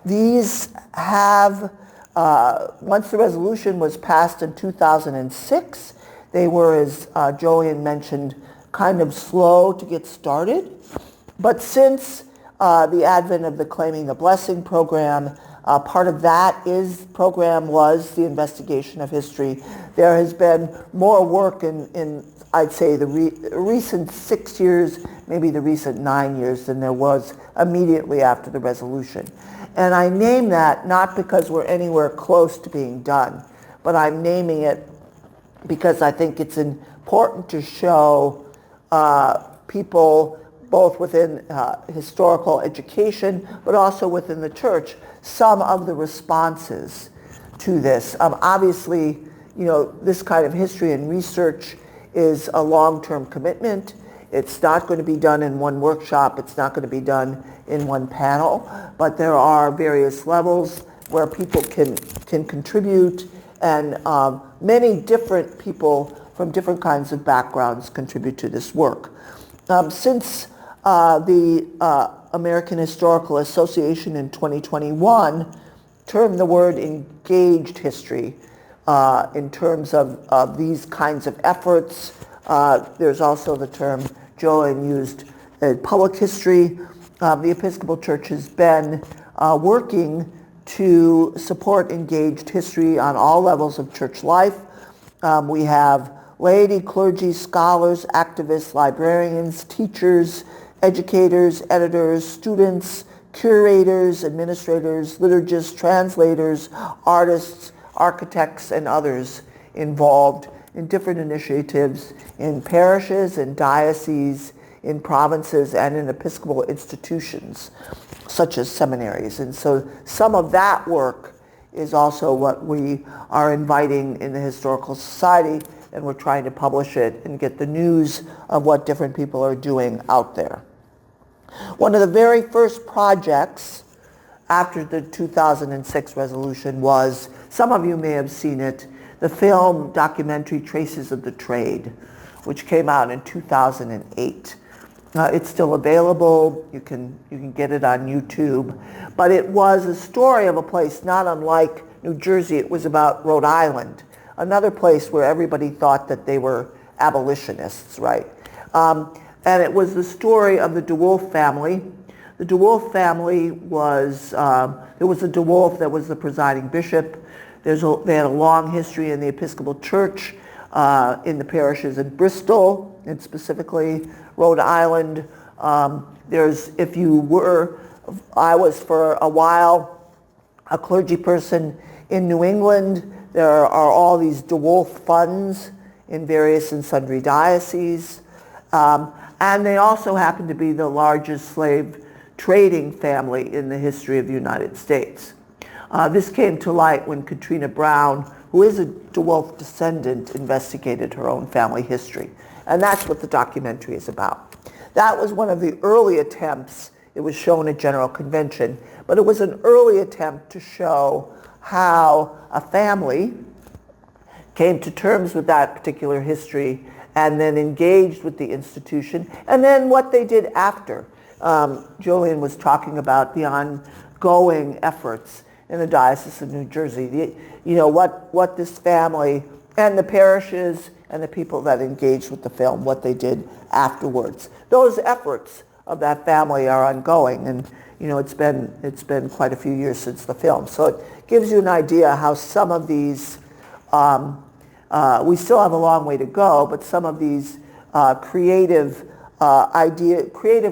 These have, once the resolution was passed in 2006, they were, as Jolyon mentioned, kind of slow to get started. But since the advent of the Claiming the Blessing program, part of that program was the investigation of history. There has been more work in I'd say, the recent 6 years, maybe the recent 9 years, than there was immediately after the resolution. And I name that not because we're anywhere close to being done, but I'm naming it because I think it's important to show people both within historical education, but also within the church, some of the responses to this. Obviously, this kind of history and research is a long-term commitment. It's not going to be done in one workshop. It's not going to be done in one panel, but there are various levels where people can contribute, and many different people from different kinds of backgrounds contribute to this work. Since the American Historical Association in 2021 termed the word engaged history in terms of these kinds of efforts, there's also the term Jolyon used, public history. The Episcopal Church has been working to support engaged history on all levels of church life. We have laity, clergy, scholars, activists, librarians, teachers, educators, editors, students, curators, administrators, liturgists, translators, artists, architects, and others involved in different initiatives in parishes, in dioceses, in provinces, and in Episcopal institutions, such as seminaries. And so some of that work is also what we are inviting in the Historical Society, and we're trying to publish it and get the news of what different people are doing out there. One of the very first projects after the 2006 resolution was, some of you may have seen it, the film documentary Traces of the Trade, which came out in 2008. It's still available. You can get it on YouTube. But it was a story of a place not unlike New Jersey. It was about Rhode Island, another place where everybody thought that they were abolitionists, right? And it was the story of the DeWolf family. The DeWolf family was, there was a DeWolf that was the presiding bishop. They had a long history in the Episcopal Church, in the parishes in Bristol, and specifically Rhode Island. I was for a while a clergy person in New England. There are all these DeWolf funds in various and sundry dioceses. And they also happen to be the largest slave trading family in the history of the United States. This came to light when Katrina Brown, who is a DeWolf descendant, investigated her own family history. And that's what the documentary is about. That was one of the early attempts. It was shown at General Convention, but it was an early attempt to show how a family came to terms with that particular history and then engaged with the institution, and then what they did after. Jolyon was talking about the ongoing efforts in the Diocese of New Jersey, what this family and the parishes and the people that engaged with the film, what they did afterwards. Those efforts of that family are ongoing, and it's been quite a few years since the film. So it gives you an idea how some of these, we still have a long way to go, but some of these creative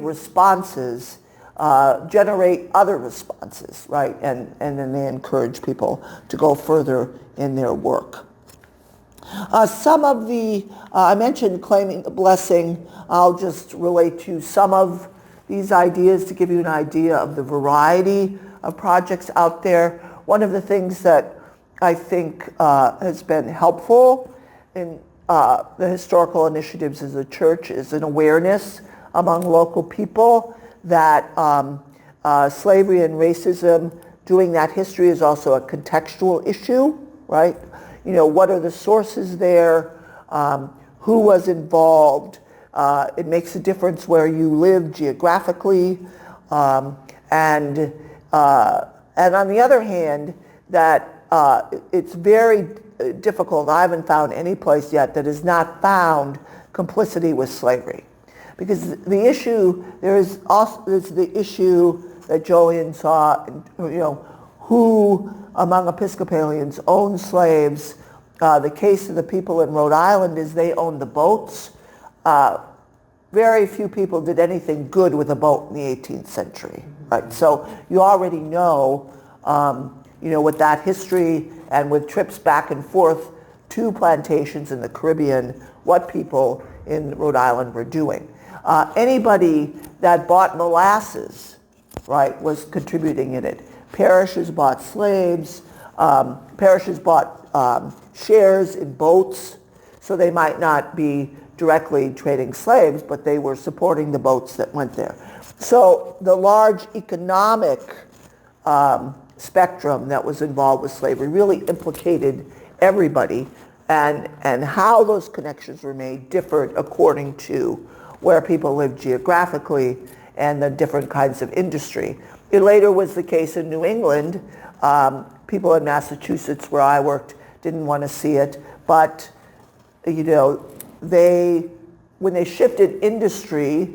responses generate other responses, right? And then they encourage people to go further in their work. Some of the, I mentioned claiming the blessing. I'll just relate to some of these ideas to give you an idea of the variety of projects out there. One of the things that I think has been helpful in the historical initiatives as a church is an awareness among local people that slavery and racism, doing that history is also a contextual issue, right? What are the sources there? Who was involved? It makes a difference where you live geographically. And on the other hand, that it's very difficult. I haven't found any place yet that has not found complicity with slavery. Because the issue, there's the issue that Jolyon saw, who among Episcopalians owned slaves. The case of the people in Rhode Island is they owned the boats. Very few people did anything good with a boat in the 18th century, right? So you already know, with that history and with trips back and forth to plantations in the Caribbean, what people in Rhode Island were doing. Anybody that bought molasses, right, was contributing in it. Parishes bought slaves. Parishes bought shares in boats, so they might not be directly trading slaves, but they were supporting the boats that went there. So the large economic spectrum that was involved with slavery really implicated everybody, and how those connections were made differed according to where people lived geographically and the different kinds of industry. It later was the case in New England. People in Massachusetts, where I worked, didn't want to see it, but you know, when they shifted industry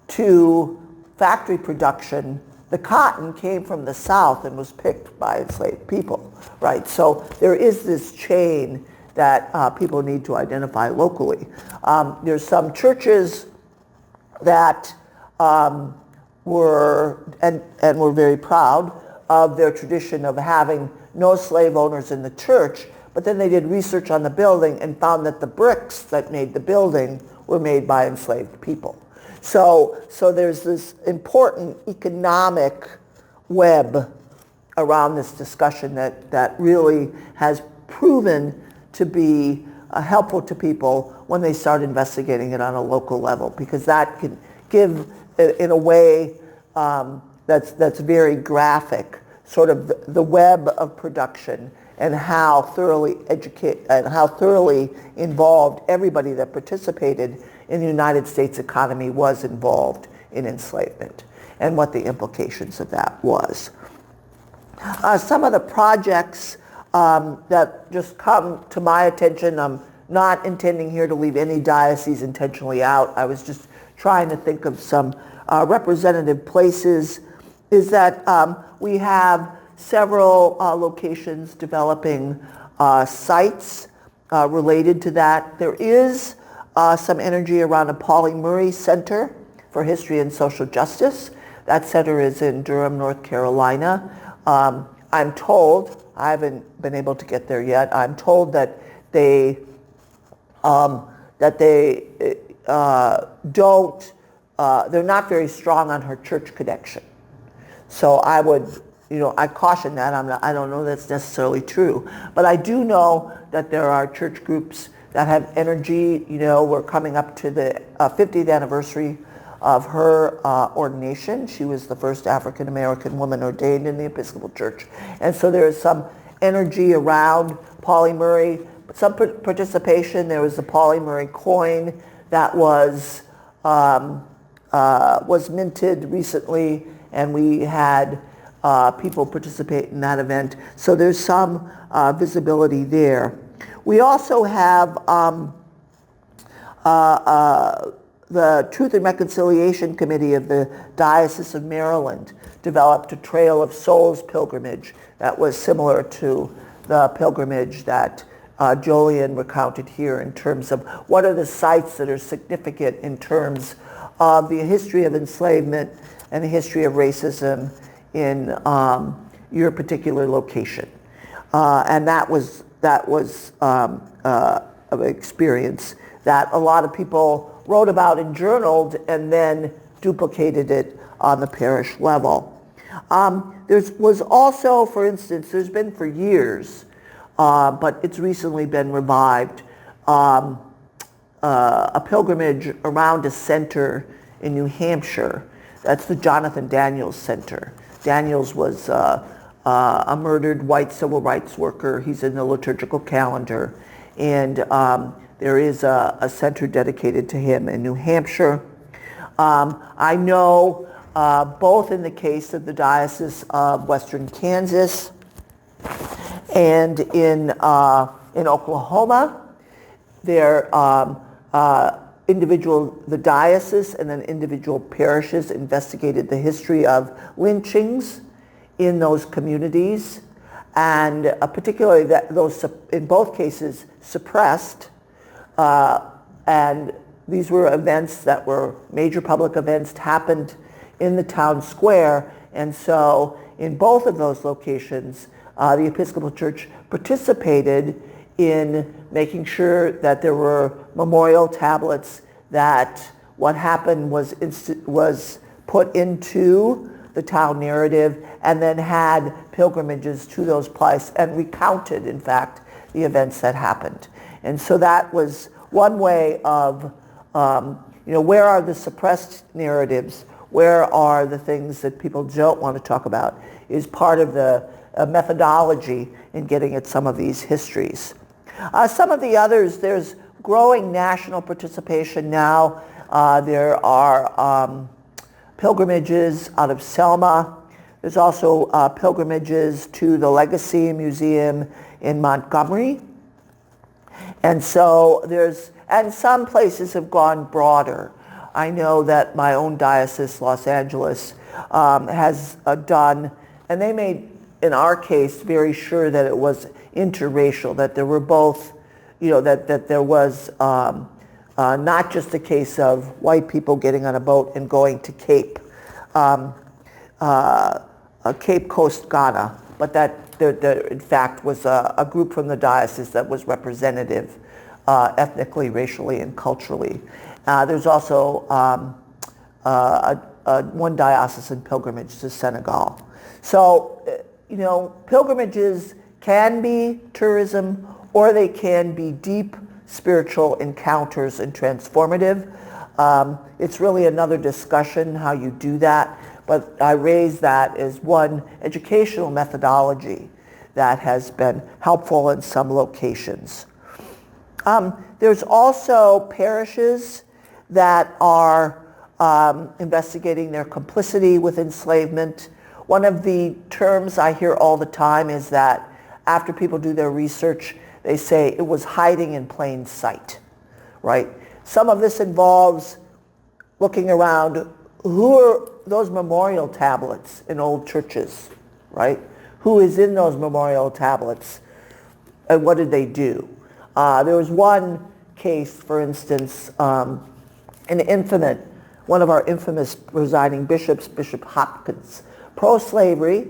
to factory production, the cotton came from the South and was picked by enslaved people, right? So there is this chain that people need to identify locally. There's some churches that were very proud of their tradition of having no slave owners in the church, but then they did research on the building and found that the bricks that made the building were made by enslaved people. So there's this important economic web around this discussion that really has proven to be helpful to people when they start investigating it on a local level, because that can give, in a way that's very graphic, sort of the web of production and how thoroughly involved everybody that participated in the United States economy was involved in enslavement, and what the implications of that was. Some of the projects that just come to my attention, I'm not intending here to leave any diocese intentionally out. I was just trying to think of some representative places, is that we have several locations developing sites related to that. There is some energy around a Pauli Murray Center for History and Social Justice. That center is in Durham, North Carolina. I'm told, I haven't been able to get there yet, I'm told that they they're not very strong on her church connection. So I would, I caution that. I don't know that's necessarily true. But I do know that there are church groups that have energy. We're coming up to the 50th anniversary of her ordination. She was the first African American woman ordained in the Episcopal Church. And so there is some energy around Pauli Murray, some participation. There was the Pauli Murray coin that was minted recently, and we had people participate in that event. So there's some visibility there. We also have the Truth and Reconciliation Committee of the Diocese of Maryland developed a Trail of Souls pilgrimage that was similar to the pilgrimage that Jolyon recounted here, in terms of what are the sites that are significant in terms of the history of enslavement and the history of racism in your particular location. And that was an experience that a lot of people wrote about and journaled and then duplicated it on the parish level. There was also, for instance, there's been for years, but it's recently been revived, a pilgrimage around a center in New Hampshire. That's the Jonathan Daniels Center. Daniels was a murdered white civil rights worker. He's in the liturgical calendar. And there is a center dedicated to him in New Hampshire. I know both in the case of the Diocese of Western Kansas and in Oklahoma, the diocese and then individual parishes investigated the history of lynchings in those communities, and particularly those in both cases suppressed, and these were events that were major public events, happened in the town square. And so in both of those locations, the Episcopal Church participated in making sure that there were memorial tablets, that what happened was put into the town narrative, and then had pilgrimages to those places and recounted, in fact, the events that happened. And so that was one way of, where are the suppressed narratives? Where are the things that people don't want to talk about? Is part of the methodology in getting at some of these histories. Some of the others, there's growing national participation now. There are pilgrimages out of Selma. There's also pilgrimages to the Legacy Museum in Montgomery. And so and some places have gone broader. I know that my own diocese, Los Angeles, has done, and they made, in our case, very sure that it was interracial, that there were both, that there was not just a case of white people getting on a boat and going to Cape Coast, Ghana, but that there in fact was a group from the diocese that was representative ethnically, racially, and culturally. There's also one diocesan pilgrimage to Senegal. So, pilgrimages can be tourism, or they can be deep spiritual encounters and transformative. It's really another discussion how you do that, but I raise that as one educational methodology that has been helpful in some locations. There's also parishes that are investigating their complicity with enslavement. One of the terms I hear all the time is that after people do their research, they say it was hiding in plain sight, right? Some of this involves looking around, who are those memorial tablets in old churches, right? Who is in those memorial tablets, and what did they do? There was one case, for instance, one of our infamous presiding bishops, Bishop Hopkins, pro-slavery,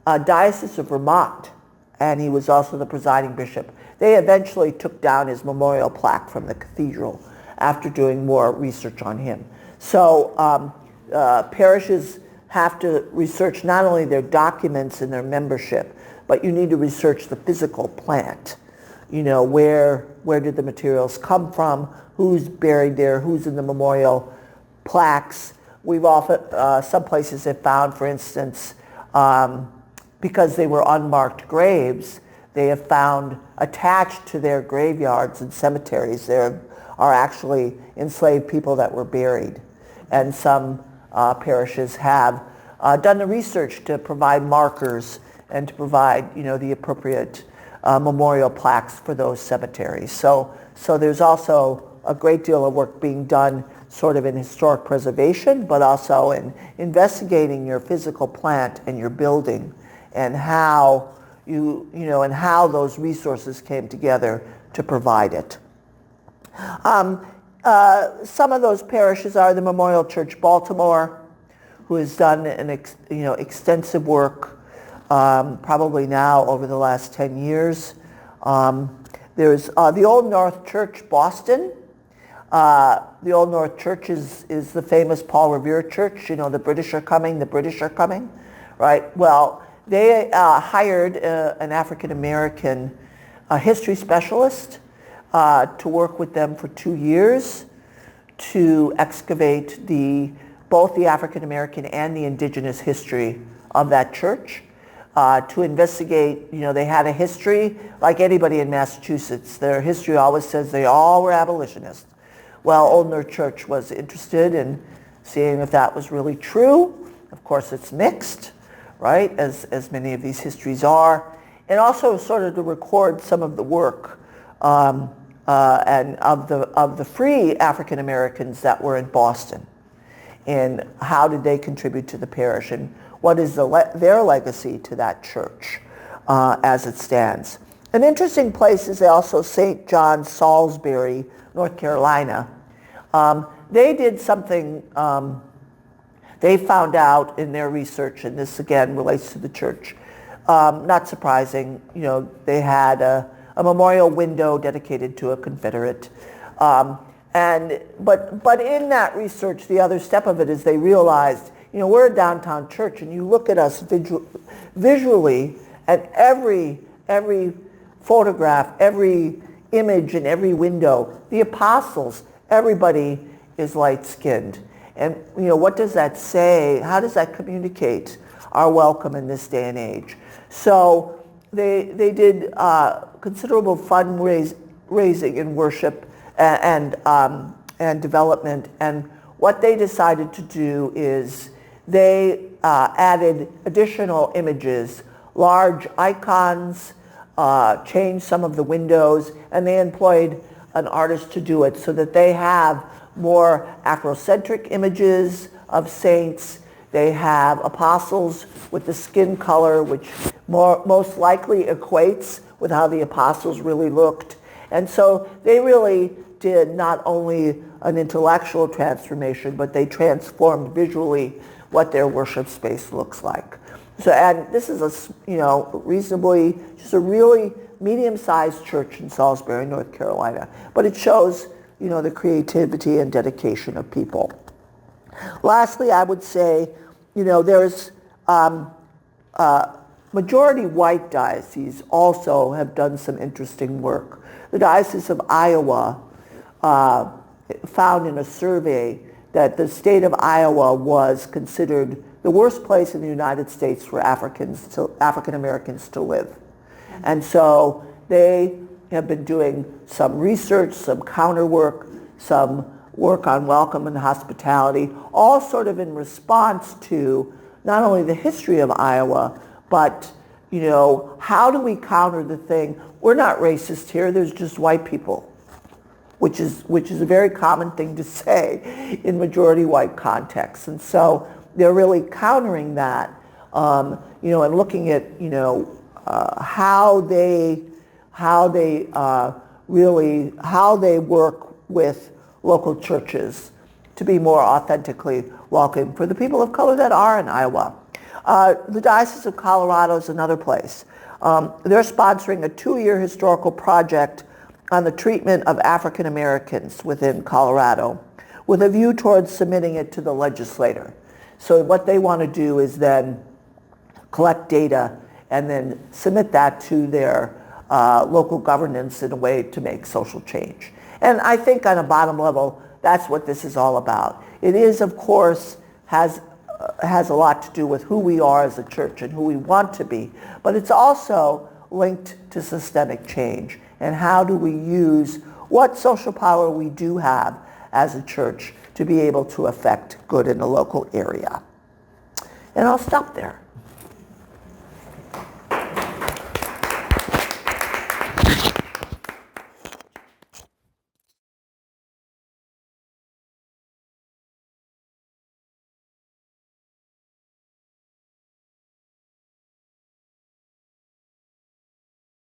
Diocese of Vermont, and he was also the presiding bishop. They eventually took down his memorial plaque from the cathedral after doing more research on him. So parishes have to research not only their documents and their membership, but you need to research the physical plant. Where did the materials come from? Who's buried there? Who's in the memorial plaques? We've often, some places have found, for instance, because they were unmarked graves, they have found attached to their graveyards and cemeteries there are actually enslaved people that were buried. And some parishes have done the research to provide markers and to provide, the appropriate memorial plaques for those cemeteries. So there's also a great deal of work being done sort of in historic preservation, but also in investigating your physical plant and your building and how and how those resources came together to provide it. Some of those parishes are the Memorial Church Baltimore, who has done an extensive work probably now over the last 10 years. There's the Old North Church Boston. The Old North Church is the famous Paul Revere Church. The British are coming, right? Well, they hired an African-American history specialist to work with them for 2 years to excavate both the African-American and the indigenous history of that church. To investigate, they had a history like anybody in Massachusetts. Their history always says they all were abolitionists. Well, Old North Church was interested in seeing if that was really true. Of course, it's mixed, right, as many of these histories are. And also sort of to record some of the work and of the free African Americans that were in Boston. And how did they contribute to the parish? And what is their legacy to that church as it stands? An interesting place is also St. John Salisbury, North Carolina. They did something, they found out in their research, and this again relates to the church, not surprising, they had a memorial window dedicated to a Confederate. But in that research, the other step of it is they realized, we're a downtown church, and you look at us visually, and every photograph, every image in every window, the apostles, everybody is light-skinned. And what does that say? How does that communicate our welcome in this day and age? So they did considerable fundraising in worship and development. And what they decided to do is they added additional images, large icons, changed some of the windows, and they employed an artist to do it so that they have more Afrocentric images of saints. They have apostles with the skin color, which most likely equates with how the apostles really looked. And so they really did not only an intellectual transformation, but they transformed visually what their worship space looks like. So, and this is just a really medium-sized church in Salisbury, North Carolina. But it shows, the creativity and dedication of people. Lastly, I would say, there's majority white dioceses also have done some interesting work. The Diocese of Iowa found in a survey that the state of Iowa was considered the worst place in the United States for African Americans to live. And so they have been doing some research, some counter work, some work on welcome and hospitality, all sort of in response to not only the history of Iowa, but how do we counter the thing? We're not racist here, there's just white people, which is a very common thing to say in majority white contexts. And so they're really countering that, and looking at how they work with local churches to be more authentically welcome for the people of color that are in Iowa. The Diocese of Colorado is another place. They're sponsoring a 2-year historical project on the treatment of African Americans within Colorado with a view towards submitting it to the legislator. So what they want to do is then collect data and then submit that to their local governance in a way to make social change. And I think on a bottom level, that's what this is all about. It is, of course, has a lot to do with who we are as a church and who we want to be, but it's also linked to systemic change and how do we use what social power we do have as a church to be able to affect good in the local area. And I'll stop there.